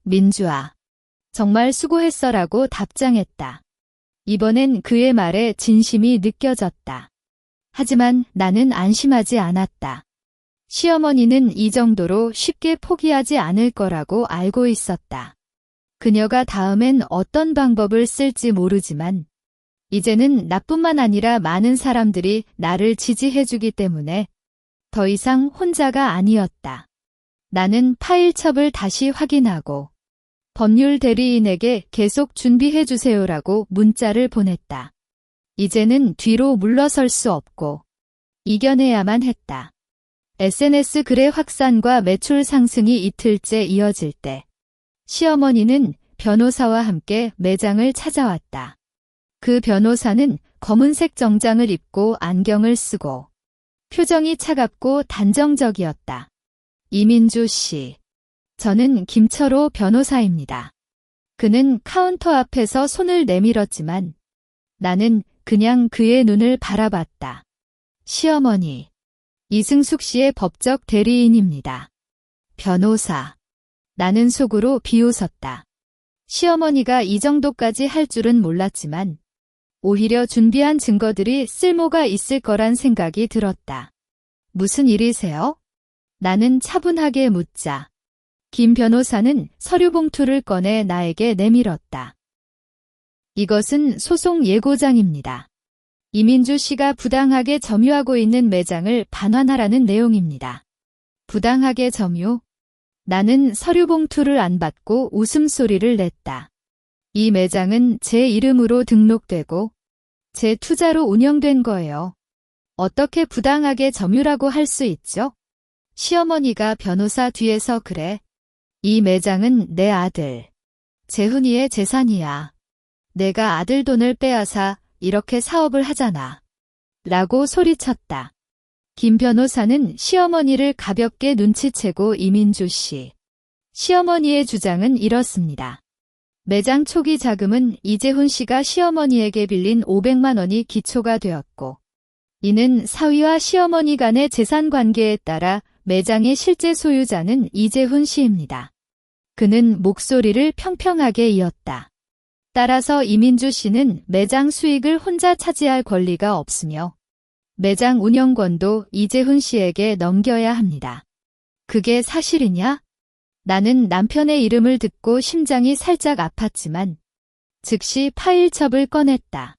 민주아, 정말 수고했어라고 답장했다. 이번엔 그의 말에 진심이 느껴졌다. 하지만 나는 안심하지 않았다. 시어머니는 이 정도로 쉽게 포기하지 않을 거라고 알고 있었다. 그녀가 다음엔 어떤 방법을 쓸지 모르지만 이제는 나뿐만 아니라 많은 사람들이 나를 지지해주기 때문에 더 이상 혼자가 아니었다. 나는 파일첩을 다시 확인하고 법률 대리인에게 계속 준비해주세요라고 문자를 보냈다. 이제는 뒤로 물러설 수 없고 이겨내야만 했다. SNS 글의 확산과 매출 상승이 이틀째 이어질 때 시어머니는 변호사와 함께 매장을 찾아왔다. 그 변호사는 검은색 정장을 입고 안경을 쓰고 표정이 차갑고 단정적이었다. 이민주 씨, 저는 김철호 변호사입니다. 그는 카운터 앞에서 손을 내밀었지만 나는 그냥 그의 눈을 바라봤다. 시어머니, 이승숙 씨의 법적 대리인입니다. 변호사. 나는 속으로 비웃었다. 시어머니가 이 정도까지 할 줄은 몰랐지만 오히려 준비한 증거들이 쓸모가 있을 거란 생각이 들었다. 무슨 일이세요? 나는 차분하게 묻자. 김 변호사는 서류 봉투를 꺼내 나에게 내밀었다. 이것은 소송 예고장입니다. 이민주 씨가 부당하게 점유하고 있는 매장을 반환하라는 내용입니다. 부당하게 점유? 나는 서류 봉투를 안 받고 웃음소리를 냈다. 이 매장은 제 이름으로 등록되고 제 투자로 운영된 거예요. 어떻게 부당하게 점유라고 할 수 있죠? 시어머니가 변호사 뒤에서 그래. 이 매장은 내 아들 재훈이의 재산이야. 내가 아들 돈을 빼앗아 이렇게 사업을 하잖아. 라고 소리쳤다. 김 변호사는 시어머니를 가볍게 눈치채고 이민주 씨. 시어머니의 주장은 이렇습니다. 매장 초기 자금은 이재훈 씨가 시어머니에게 빌린 500만 원이 기초가 되었고 이는 사위와 시어머니 간의 재산 관계에 따라 매장의 실제 소유자는 이재훈 씨입니다. 그는 목소리를 평평하게 이었다. 따라서 이민주 씨는 매장 수익을 혼자 차지할 권리가 없으며 매장 운영권도 이재훈 씨에게 넘겨야 합니다. 그게 사실이냐? 나는 남편의 이름을 듣고 심장이 살짝 아팠지만 즉시 파일첩을 꺼냈다.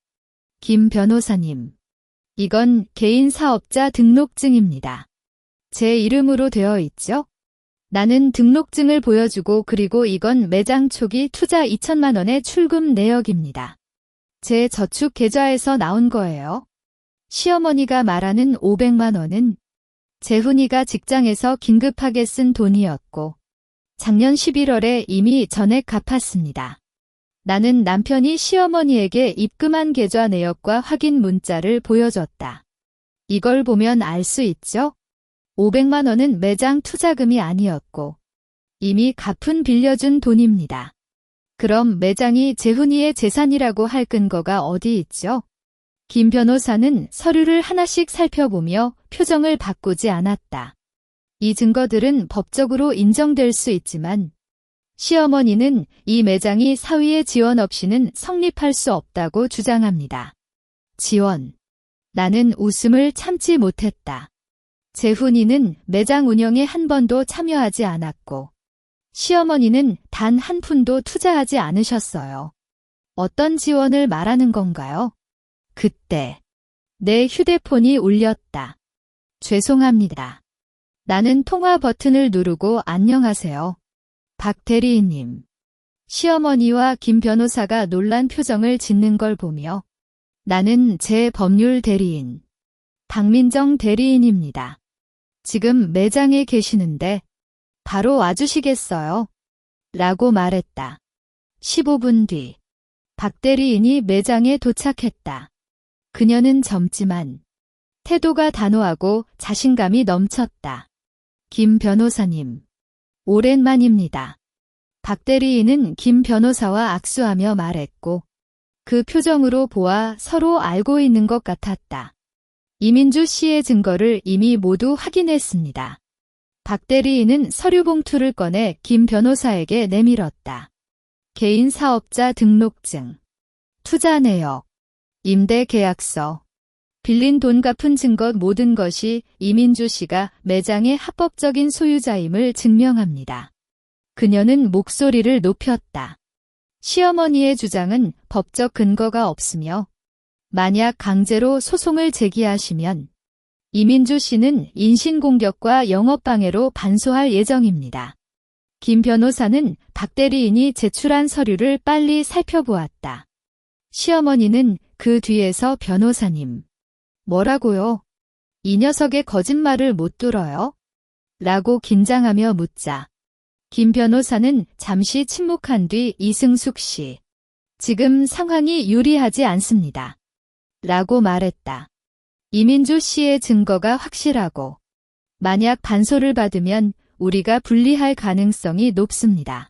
김 변호사님, 이건 개인 사업자 등록증입니다. 제 이름으로 되어 있죠? 나는 등록증을 보여주고 그리고 이건 매장 초기 투자 2천만 원의 출금 내역입니다. 제 저축 계좌에서 나온 거예요. 시어머니가 말하는 500만 원은 재훈이가 직장에서 긴급하게 쓴 돈이었고 작년 11월에 이미 전액 갚았습니다. 나는 남편이 시어머니에게 입금한 계좌 내역과 확인 문자를 보여줬다. 이걸 보면 알 수 있죠? 500만 원은 매장 투자금이 아니었고 이미 갚은 빌려준 돈입니다. 그럼 매장이 재훈이의 재산이라고 할 근거가 어디 있죠? 김 변호사는 서류를 하나씩 살펴보며 표정을 바꾸지 않았다. 이 증거들은 법적으로 인정될 수 있지만 시어머니는 이 매장이 사위의 지원 없이는 성립할 수 없다고 주장합니다. 지원. 나는 웃음을 참지 못했다. 재훈이는 매장 운영에 한 번도 참여하지 않았고 시어머니는 단 한 푼도 투자하지 않으셨어요. 어떤 지원을 말하는 건가요? 그때 내 휴대폰이 울렸다. 죄송합니다. 나는 통화 버튼을 누르고 안녕하세요. 박 대리인님. 시어머니와 김 변호사가 놀란 표정을 짓는 걸 보며 나는 제 법률 대리인 박민정 대리인입니다. 지금 매장에 계시는데 바로 와주시겠어요? 라고 말했다. 15분 뒤 박 대리인이 매장에 도착했다. 그녀는 젊지만 태도가 단호하고 자신감이 넘쳤다. 김 변호사님, 오랜만입니다. 박 대리인은 김 변호사와 악수하며 말했고 그 표정으로 보아 서로 알고 있는 것 같았다. 이민주 씨의 증거를 이미 모두 확인했습니다. 박 대리인은 서류 봉투를 꺼내 김 변호사에게 내밀었다. 개인 사업자 등록증, 투자 내역, 임대 계약서, 빌린 돈 갚은 증거 모든 것이 이민주 씨가 매장의 합법적인 소유자임을 증명합니다. 그녀는 목소리를 높였다. 시어머니의 주장은 법적 근거가 없으며 만약 강제로 소송을 제기하시면 이민주 씨는 인신공격과 영업방해로 반소할 예정입니다. 김 변호사는 박 대리인이 제출한 서류를 빨리 살펴보았다. 시어머니는 그 뒤에서 변호사님. 뭐라고요? 이 녀석의 거짓말을 못 들어요? 라고 긴장하며 묻자. 김 변호사는 잠시 침묵한 뒤 이승숙 씨. 지금 상황이 유리하지 않습니다. 라고 말했다. 이민주 씨의 증거가 확실하고 만약 반소를 받으면 우리가 불리할 가능성이 높습니다.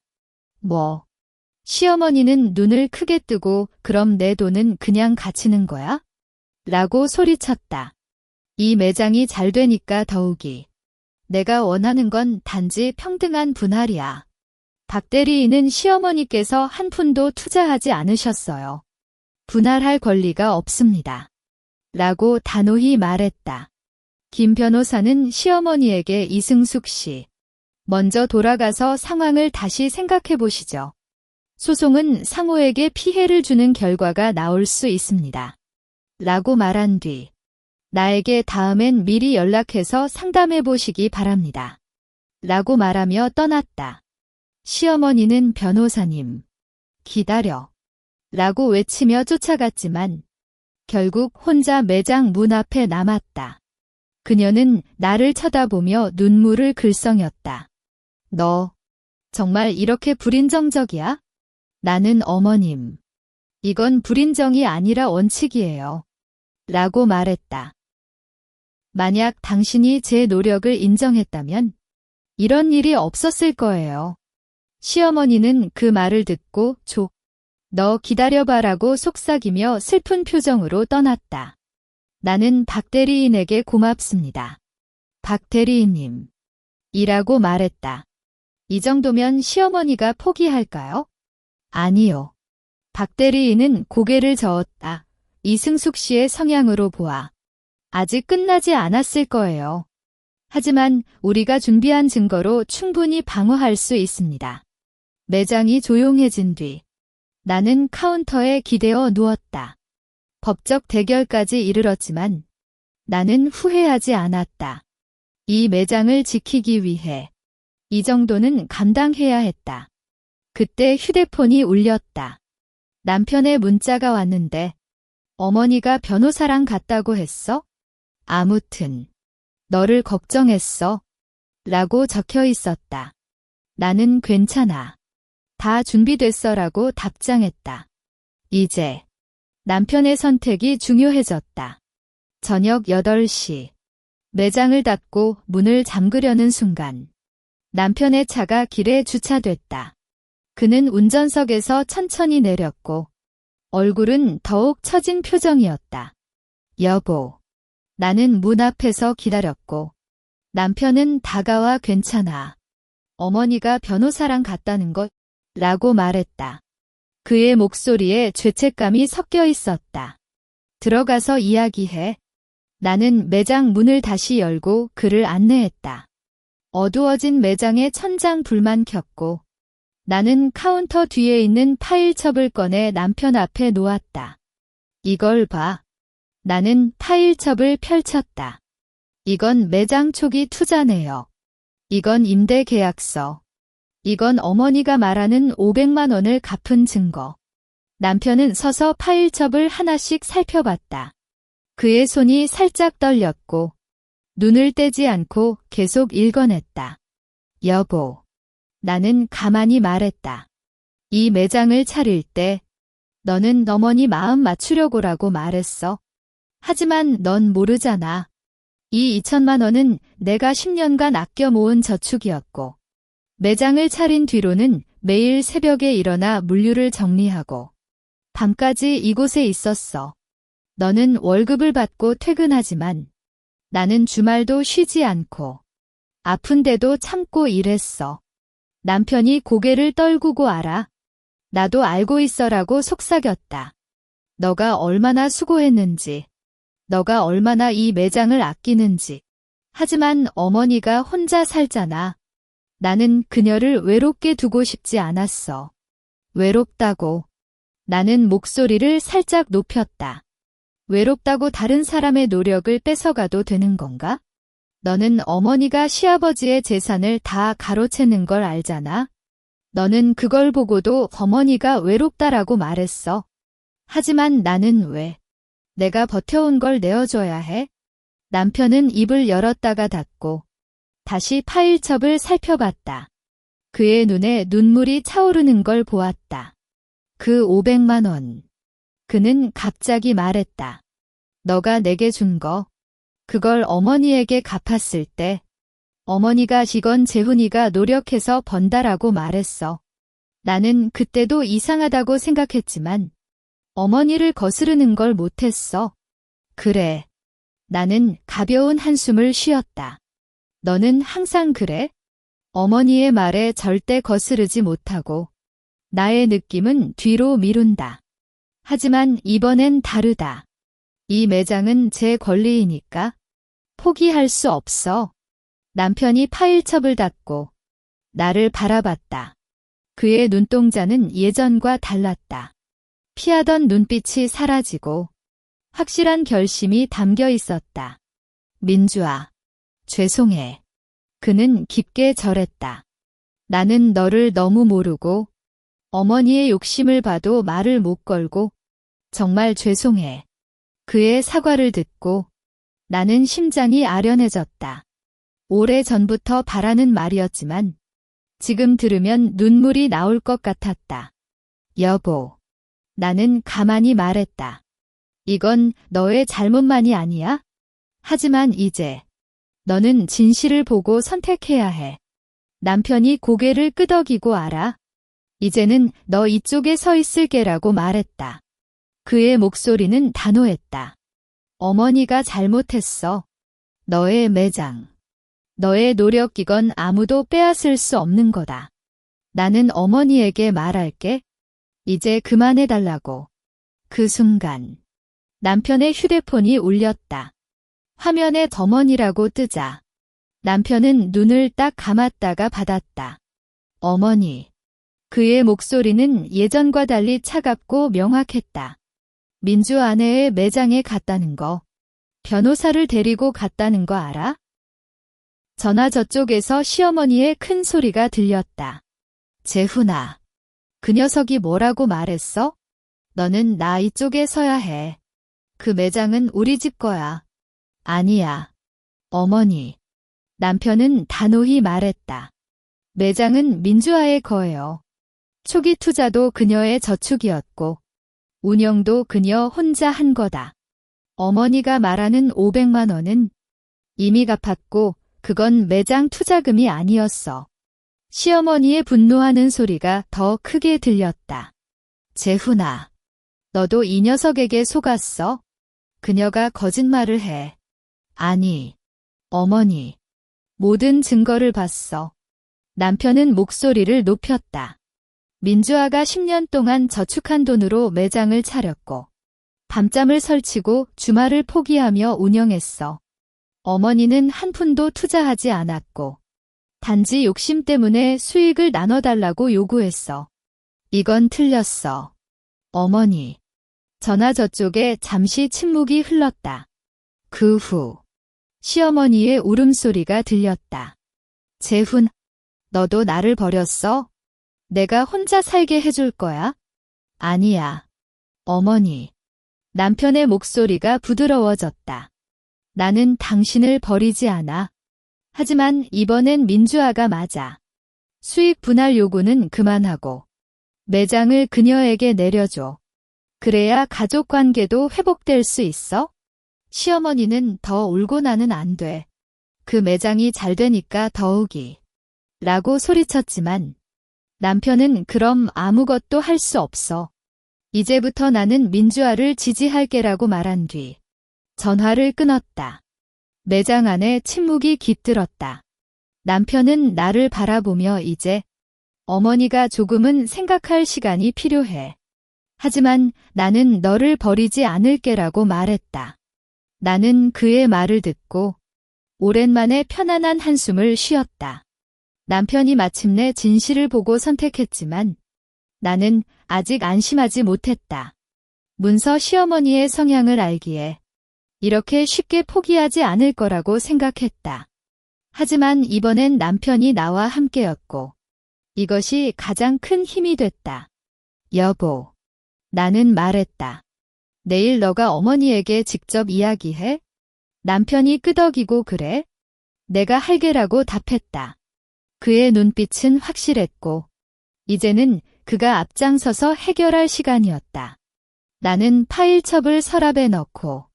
뭐? 시어머니는 눈을 크게 뜨고 그럼 내 돈은 그냥 갇히는 거야? 라고 소리쳤다. 이 매장이 잘 되니까 더욱이. 내가 원하는 건 단지 평등한 분할이야. 박 대리인은 시어머니께서 한 푼도 투자하지 않으셨어요. 분할할 권리가 없습니다. 라고 단호히 말했다. 김 변호사는 시어머니에게 이승숙 씨. 먼저 돌아가서 상황을 다시 생각해 보시죠. 소송은 상호에게 피해를 주는 결과가 나올 수 있습니다. 라고 말한 뒤 나에게 다음엔 미리 연락해서 상담해 보시기 바랍니다. 라고 말하며 떠났다. 시어머니는 변호사님, 기다려. 라고 외치며 쫓아갔지만 결국 혼자 매장 문 앞에 남았다. 그녀는 나를 쳐다보며 눈물을 글썽였다. 너 정말 이렇게 불인정적이야? 나는 어머님. 이건 불인정이 아니라 원칙이에요. 라고 말했다. 만약 당신이 제 노력을 인정했다면 이런 일이 없었을 거예요. 시어머니는 그 말을 듣고 너 기다려봐라고 속삭이며 슬픈 표정으로 떠났다. 나는 박 대리인에게 고맙습니다. 박 대리인님. 이라고 말했다. 이 정도면 시어머니가 포기할까요? 아니요. 박 대리인은 고개를 저었다. 이승숙 씨의 성향으로 보아 아직 끝나지 않았을 거예요. 하지만 우리가 준비한 증거로 충분히 방어할 수 있습니다. 매장이 조용해진 뒤 나는 카운터에 기대어 누웠다. 법적 대결까지 이르렀지만 나는 후회하지 않았다. 이 매장을 지키기 위해 이 정도는 감당해야 했다. 그때 휴대폰이 울렸다. 남편의 문자가 왔는데 어머니가 변호사랑 갔다고 했어? 아무튼 너를 걱정했어. 라고 적혀 있었다. 나는 괜찮아. 다 준비됐어 라고 답장했다. 이제 남편의 선택이 중요해졌다. 저녁 8시. 매장을 닫고 문을 잠그려는 순간 남편의 차가 길에 주차됐다. 그는 운전석에서 천천히 내렸고 얼굴은 더욱 처진 표정이었다. 여보. 나는 문 앞에서 기다렸고 남편은 다가와 괜찮아. 어머니가 변호사랑 갔다는 것 라고 말했다. 그의 목소리에 죄책감이 섞여 있었다. 들어가서 이야기해. 나는 매장 문을 다시 열고 그를 안내했다. 어두워진 매장의 천장 불만 켰고 나는 카운터 뒤에 있는 파일첩을 꺼내 남편 앞에 놓았다. 이걸 봐. 나는 파일첩을 펼쳤다. 이건 매장 초기 투자 내역. 이건 임대 계약서. 이건 어머니가 말하는 500만 원을 갚은 증거. 남편은 서서 파일첩을 하나씩 살펴봤다. 그의 손이 살짝 떨렸고 눈을 떼지 않고 계속 읽어냈다. 여보. 나는 가만히 말했다. 이 매장을 차릴 때 너는 어머니 마음 맞추려고라고 말했어. 하지만 넌 모르잖아. 이 2천만 원은 내가 10년간 아껴 모은 저축이었고 매장을 차린 뒤로는 매일 새벽에 일어나 물류를 정리하고 밤까지 이곳에 있었어. 너는 월급을 받고 퇴근하지만 나는 주말도 쉬지 않고 아픈데도 참고 일했어. 남편이 고개를 떨구고 알아. 나도 알고 있어라고 속삭였다. 너가 얼마나 수고했는지, 너가 얼마나 이 매장을 아끼는지. 하지만 어머니가 혼자 살잖아. 나는 그녀를 외롭게 두고 싶지 않았어. 외롭다고. 나는 목소리를 살짝 높였다. 외롭다고 다른 사람의 노력을 뺏어가도 되는 건가? 너는 어머니가 시아버지의 재산을 다 가로채는 걸 알잖아. 너는 그걸 보고도 어머니가 외롭다라고 말했어. 하지만 나는 왜? 내가 버텨온 걸 내어줘야 해? 남편은 입을 열었다가 닫고 다시 파일첩을 살펴봤다. 그의 눈에 눈물이 차오르는 걸 보았다. 그 500만 원. 그는 갑자기 말했다. 너가 내게 준 거. 그걸 어머니에게 갚았을 때 어머니가 이건 재훈이가 노력해서 번다라고 말했어. 나는 그때도 이상하다고 생각했지만 어머니를 거스르는 걸 못했어. 그래. 나는 가벼운 한숨을 쉬었다. 너는 항상 그래? 어머니의 말에 절대 거스르지 못하고 나의 느낌은 뒤로 미룬다. 하지만 이번엔 다르다. 이 매장은 제 권리이니까 포기할 수 없어. 남편이 파일첩을 닫고 나를 바라봤다. 그의 눈동자는 예전과 달랐다. 피하던 눈빛이 사라지고 확실한 결심이 담겨 있었다. 민주아, 죄송해. 그는 깊게 절했다. 나는 너를 너무 모르고 어머니의 욕심을 봐도 말을 못 걸고 정말 죄송해. 그의 사과를 듣고 나는 심장이 아련해졌다. 오래전부터 바라는 말이었지만 지금 들으면 눈물이 나올 것 같았다. 여보. 나는 가만히 말했다. 이건 너의 잘못만이 아니야? 하지만 이제 너는 진실을 보고 선택해야 해. 남편이 고개를 끄덕이고 알아. 이제는 너 이쪽에 서 있을게라고 말했다. 그의 목소리는 단호했다. 어머니가 잘못했어. 너의 매장. 너의 노력 이건 아무도 빼앗을 수 없는 거다. 나는 어머니에게 말할게. 이제 그만해달라고. 그 순간 남편의 휴대폰이 울렸다. 화면에 점원이라고 뜨자 남편은 눈을 딱 감았다가 받았다. 어머니. 그의 목소리는 예전과 달리 차갑고 명확했다. 민주 아내의 매장에 갔다는 거. 변호사를 데리고 갔다는 거 알아? 전화 저쪽에서 시어머니의 큰 소리가 들렸다. 재훈아. 그 녀석이 뭐라고 말했어? 너는 나 이쪽에 서야 해. 그 매장은 우리 집 거야. 아니야. 어머니. 남편은 단호히 말했다. 매장은 민주아의 거예요. 초기 투자도 그녀의 저축이었고 운영도 그녀 혼자 한 거다. 어머니가 말하는 500만 원은 이미 갚았고 그건 매장 투자금이 아니었어. 시어머니의 분노하는 소리가 더 크게 들렸다. 재훈아, 너도 이 녀석에게 속았어? 그녀가 거짓말을 해. 아니, 어머니. 모든 증거를 봤어. 남편은 목소리를 높였다. 민주아가 10년 동안 저축한 돈으로 매장을 차렸고 밤잠을 설치고 주말을 포기하며 운영했어. 어머니는 한 푼도 투자하지 않았고 단지 욕심 때문에 수익을 나눠달라고 요구했어. 이건 틀렸어. 어머니. 전화 저쪽에 잠시 침묵이 흘렀다. 그 후 시어머니의 울음소리가 들렸다. 재훈, 너도 나를 버렸어? 내가 혼자 살게 해줄 거야? 아니야. 어머니. 남편의 목소리가 부드러워졌다. 나는 당신을 버리지 않아. 하지만 이번엔 민주아가 맞아. 수익 분할 요구는 그만하고 매장을 그녀에게 내려줘. 그래야 가족 관계도 회복될 수 있어? 시어머니는 더 울고 나는 안 돼. 그 매장이 잘 되니까 더욱이. 라고 소리쳤지만 남편은 그럼 아무것도 할 수 없어. 이제부터 나는 민주아를 지지할게라고 말한 뒤 전화를 끊었다. 매장 안에 침묵이 깃들었다. 남편은 나를 바라보며 이제 어머니가 조금은 생각할 시간이 필요해. 하지만 나는 너를 버리지 않을게라고 말했다. 나는 그의 말을 듣고 오랜만에 편안한 한숨을 쉬었다. 남편이 마침내 진실을 보고 선택했지만 나는 아직 안심하지 못했다. 문서 시어머니의 성향을 알기에 이렇게 쉽게 포기하지 않을 거라고 생각했다. 하지만 이번엔 남편이 나와 함께였고 이것이 가장 큰 힘이 됐다. 여보. 나는 말했다. 내일 너가 어머니에게 직접 이야기해? 남편이 끄덕이고 그래? 내가 할게라고 답했다. 그의 눈빛은 확실했고 이제는 그가 앞장서서 해결할 시간이었다. 나는 파일첩을 서랍에 넣고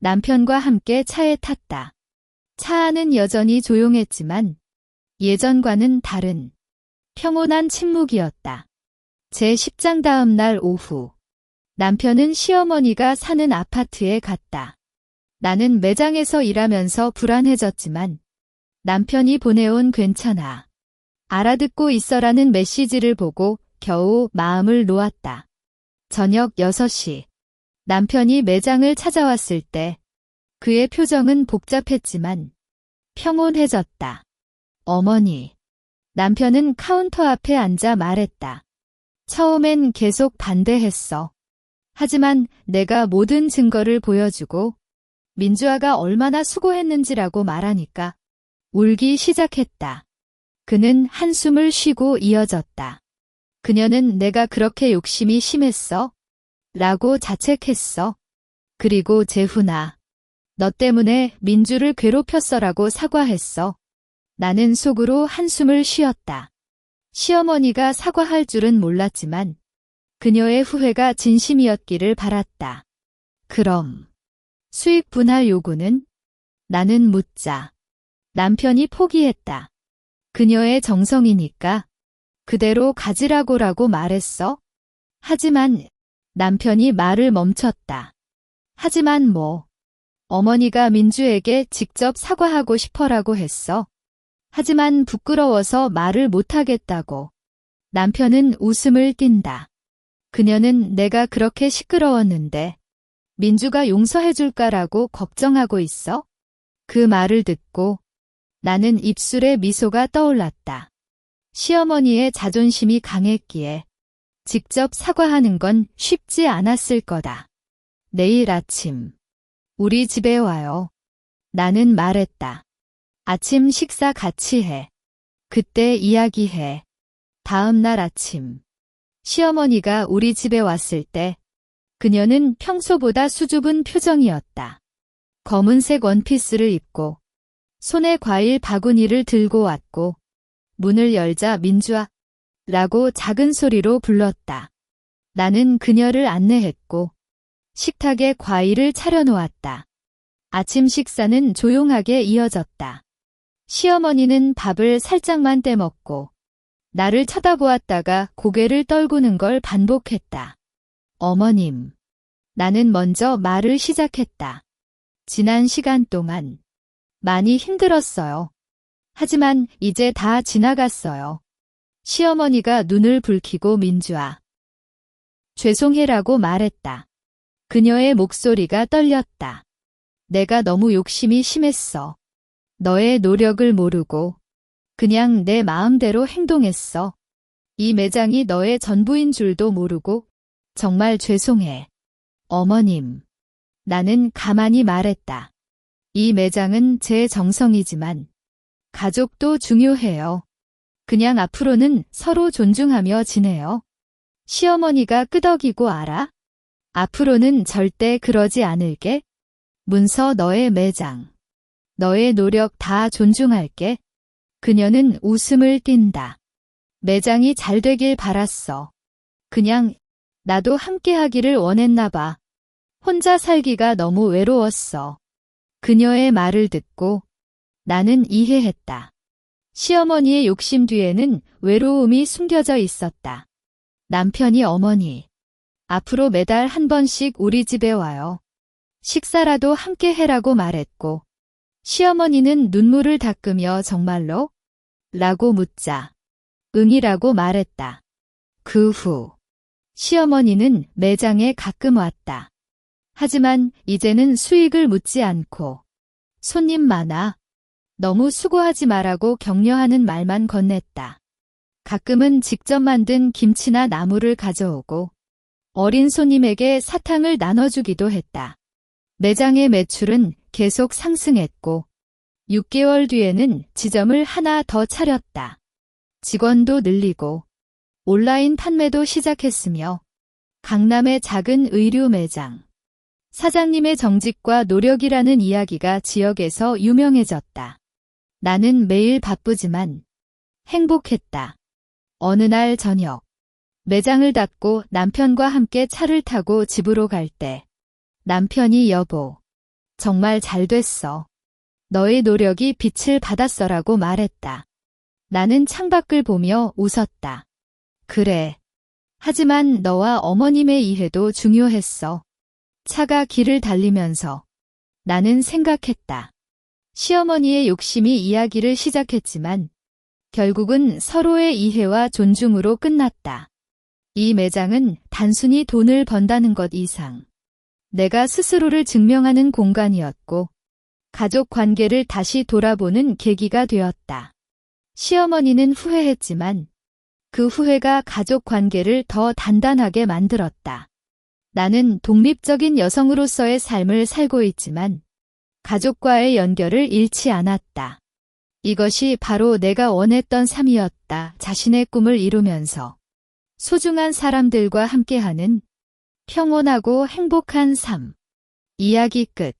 남편과 함께 차에 탔다. 차 안은 여전히 조용했지만 예전과는 다른 평온한 침묵이었다. 제10장 다음 날 오후 남편은 시어머니가 사는 아파트에 갔다. 나는 매장에서 일하면서 불안해졌지만 남편이 보내온 괜찮아. 알아듣고 있어라는 메시지를 보고 겨우 마음을 놓았다. 저녁 6시 남편이 매장을 찾아왔을 때 그의 표정은 복잡했지만 평온해졌다. 어머니. 남편은 카운터 앞에 앉아 말했다. 처음엔 계속 반대했어. 하지만 내가 모든 증거를 보여주고 민주아가 얼마나 수고했는지라고 말하니까 울기 시작했다. 그는 한숨을 쉬고 이어졌다. 그녀는 내가 그렇게 욕심이 심했어? 라고 자책했어. 그리고 재훈아. 너 때문에 민주를 괴롭혔어라고 사과했어. 나는 속으로 한숨을 쉬었다. 시어머니가 사과할 줄은 몰랐지만 그녀의 후회가 진심이었기를 바랐다. 그럼 수익 분할 요구는? 나는 묻자. 남편이 포기했다. 그녀의 정성이니까 그대로 가지라고라고 말했어. 하지만 남편이 말을 멈췄다. 하지만 뭐. 어머니가 민주에게 직접 사과하고 싶어라고 했어. 하지만 부끄러워서 말을 못하겠다고. 남편은 웃음을 띈다. 그녀는 내가 그렇게 시끄러웠는데 민주가 용서해줄까라고 걱정하고 있어? 그 말을 듣고 나는 입술에 미소가 떠올랐다. 시어머니의 자존심이 강했기에 직접 사과하는 건 쉽지 않았을 거다. 내일 아침 우리 집에 와요. 나는 말했다. 아침 식사 같이 해. 그때 이야기해. 다음 날 아침 시어머니가 우리 집에 왔을 때 그녀는 평소보다 수줍은 표정이었다. 검은색 원피스를 입고 손에 과일 바구니를 들고 왔고 문을 열자 민주아 라고 작은 소리로 불렀다. 나는 그녀를 안내했고 식탁에 과일을 차려놓았다. 아침 식사는 조용하게 이어졌다. 시어머니는 밥을 살짝만 떼먹고 나를 쳐다보았다가 고개를 떨구는 걸 반복했다. 어머님. 나는 먼저 말을 시작했다. 지난 시간 동안 많이 힘들었어요. 하지만 이제 다 지나갔어요. 시어머니가 눈을 붉히고 민주아. 죄송해라고 말했다. 그녀의 목소리가 떨렸다. 내가 너무 욕심이 심했어. 너의 노력을 모르고 그냥 내 마음대로 행동했어. 이 매장이 너의 전부인 줄도 모르고 정말 죄송해. 어머님. 나는 가만히 말했다. 이 매장은 제 정성이지만 가족도 중요해요. 그냥 앞으로는 서로 존중하며 지내요. 시어머니가 끄덕이고 알아? 앞으로는 절대 그러지 않을게. 문서 너의 매장. 너의 노력 다 존중할게. 그녀는 웃음을 띈다. 매장이 잘 되길 바랐어. 그냥 나도 함께 하기를 원했나 봐. 혼자 살기가 너무 외로웠어. 그녀의 말을 듣고 나는 이해했다. 시어머니의 욕심 뒤에는 외로움이 숨겨져 있었다. 남편이 어머니, 앞으로 매달 한 번씩 우리 집에 와요. 식사라도 함께 해라고 말했고 시어머니는 눈물을 닦으며 정말로? 라고 묻자 응이라고 말했다. 그 후 시어머니는 매장에 가끔 왔다. 하지만 이제는 수익을 묻지 않고 손님 많아. 너무 수고하지 말라고 격려하는 말만 건넸다. 가끔은 직접 만든 김치나 나물을 가져오고 어린 손님에게 사탕을 나눠주기도 했다. 매장의 매출은 계속 상승했고 6개월 뒤에는 지점을 하나 더 차렸다. 직원도 늘리고 온라인 판매도 시작했으며 강남의 작은 의류 매장. 사장님의 정직과 노력이라는 이야기가 지역에서 유명해졌다. 나는 매일 바쁘지만 행복했다. 어느 날 저녁, 매장을 닫고 남편과 함께 차를 타고 집으로 갈 때 남편이 여보, 정말 잘 됐어. 너의 노력이 빛을 발았어라고 말했다. 나는 창밖을 보며 웃었다. 그래. 하지만 너와 어머님의 이해도 중요했어. 차가 길을 달리면서 나는 생각했다. 시어머니의 욕심이 이야기를 시작했지만 결국은 서로의 이해와 존중으로 끝났다. 이 매장은 단순히 돈을 번다는 것 이상 내가 스스로를 증명하는 공간이었고 가족 관계를 다시 돌아보는 계기가 되었다. 시어머니는 후회했지만 그 후회가 가족 관계를 더 단단하게 만들었다. 나는 독립적인 여성으로서의 삶을 살고 있지만 가족과의 연결을 잃지 않았다. 이것이 바로 내가 원했던 삶이었다. 자신의 꿈을 이루면서 소중한 사람들과 함께하는 평온하고 행복한 삶. 이야기 끝.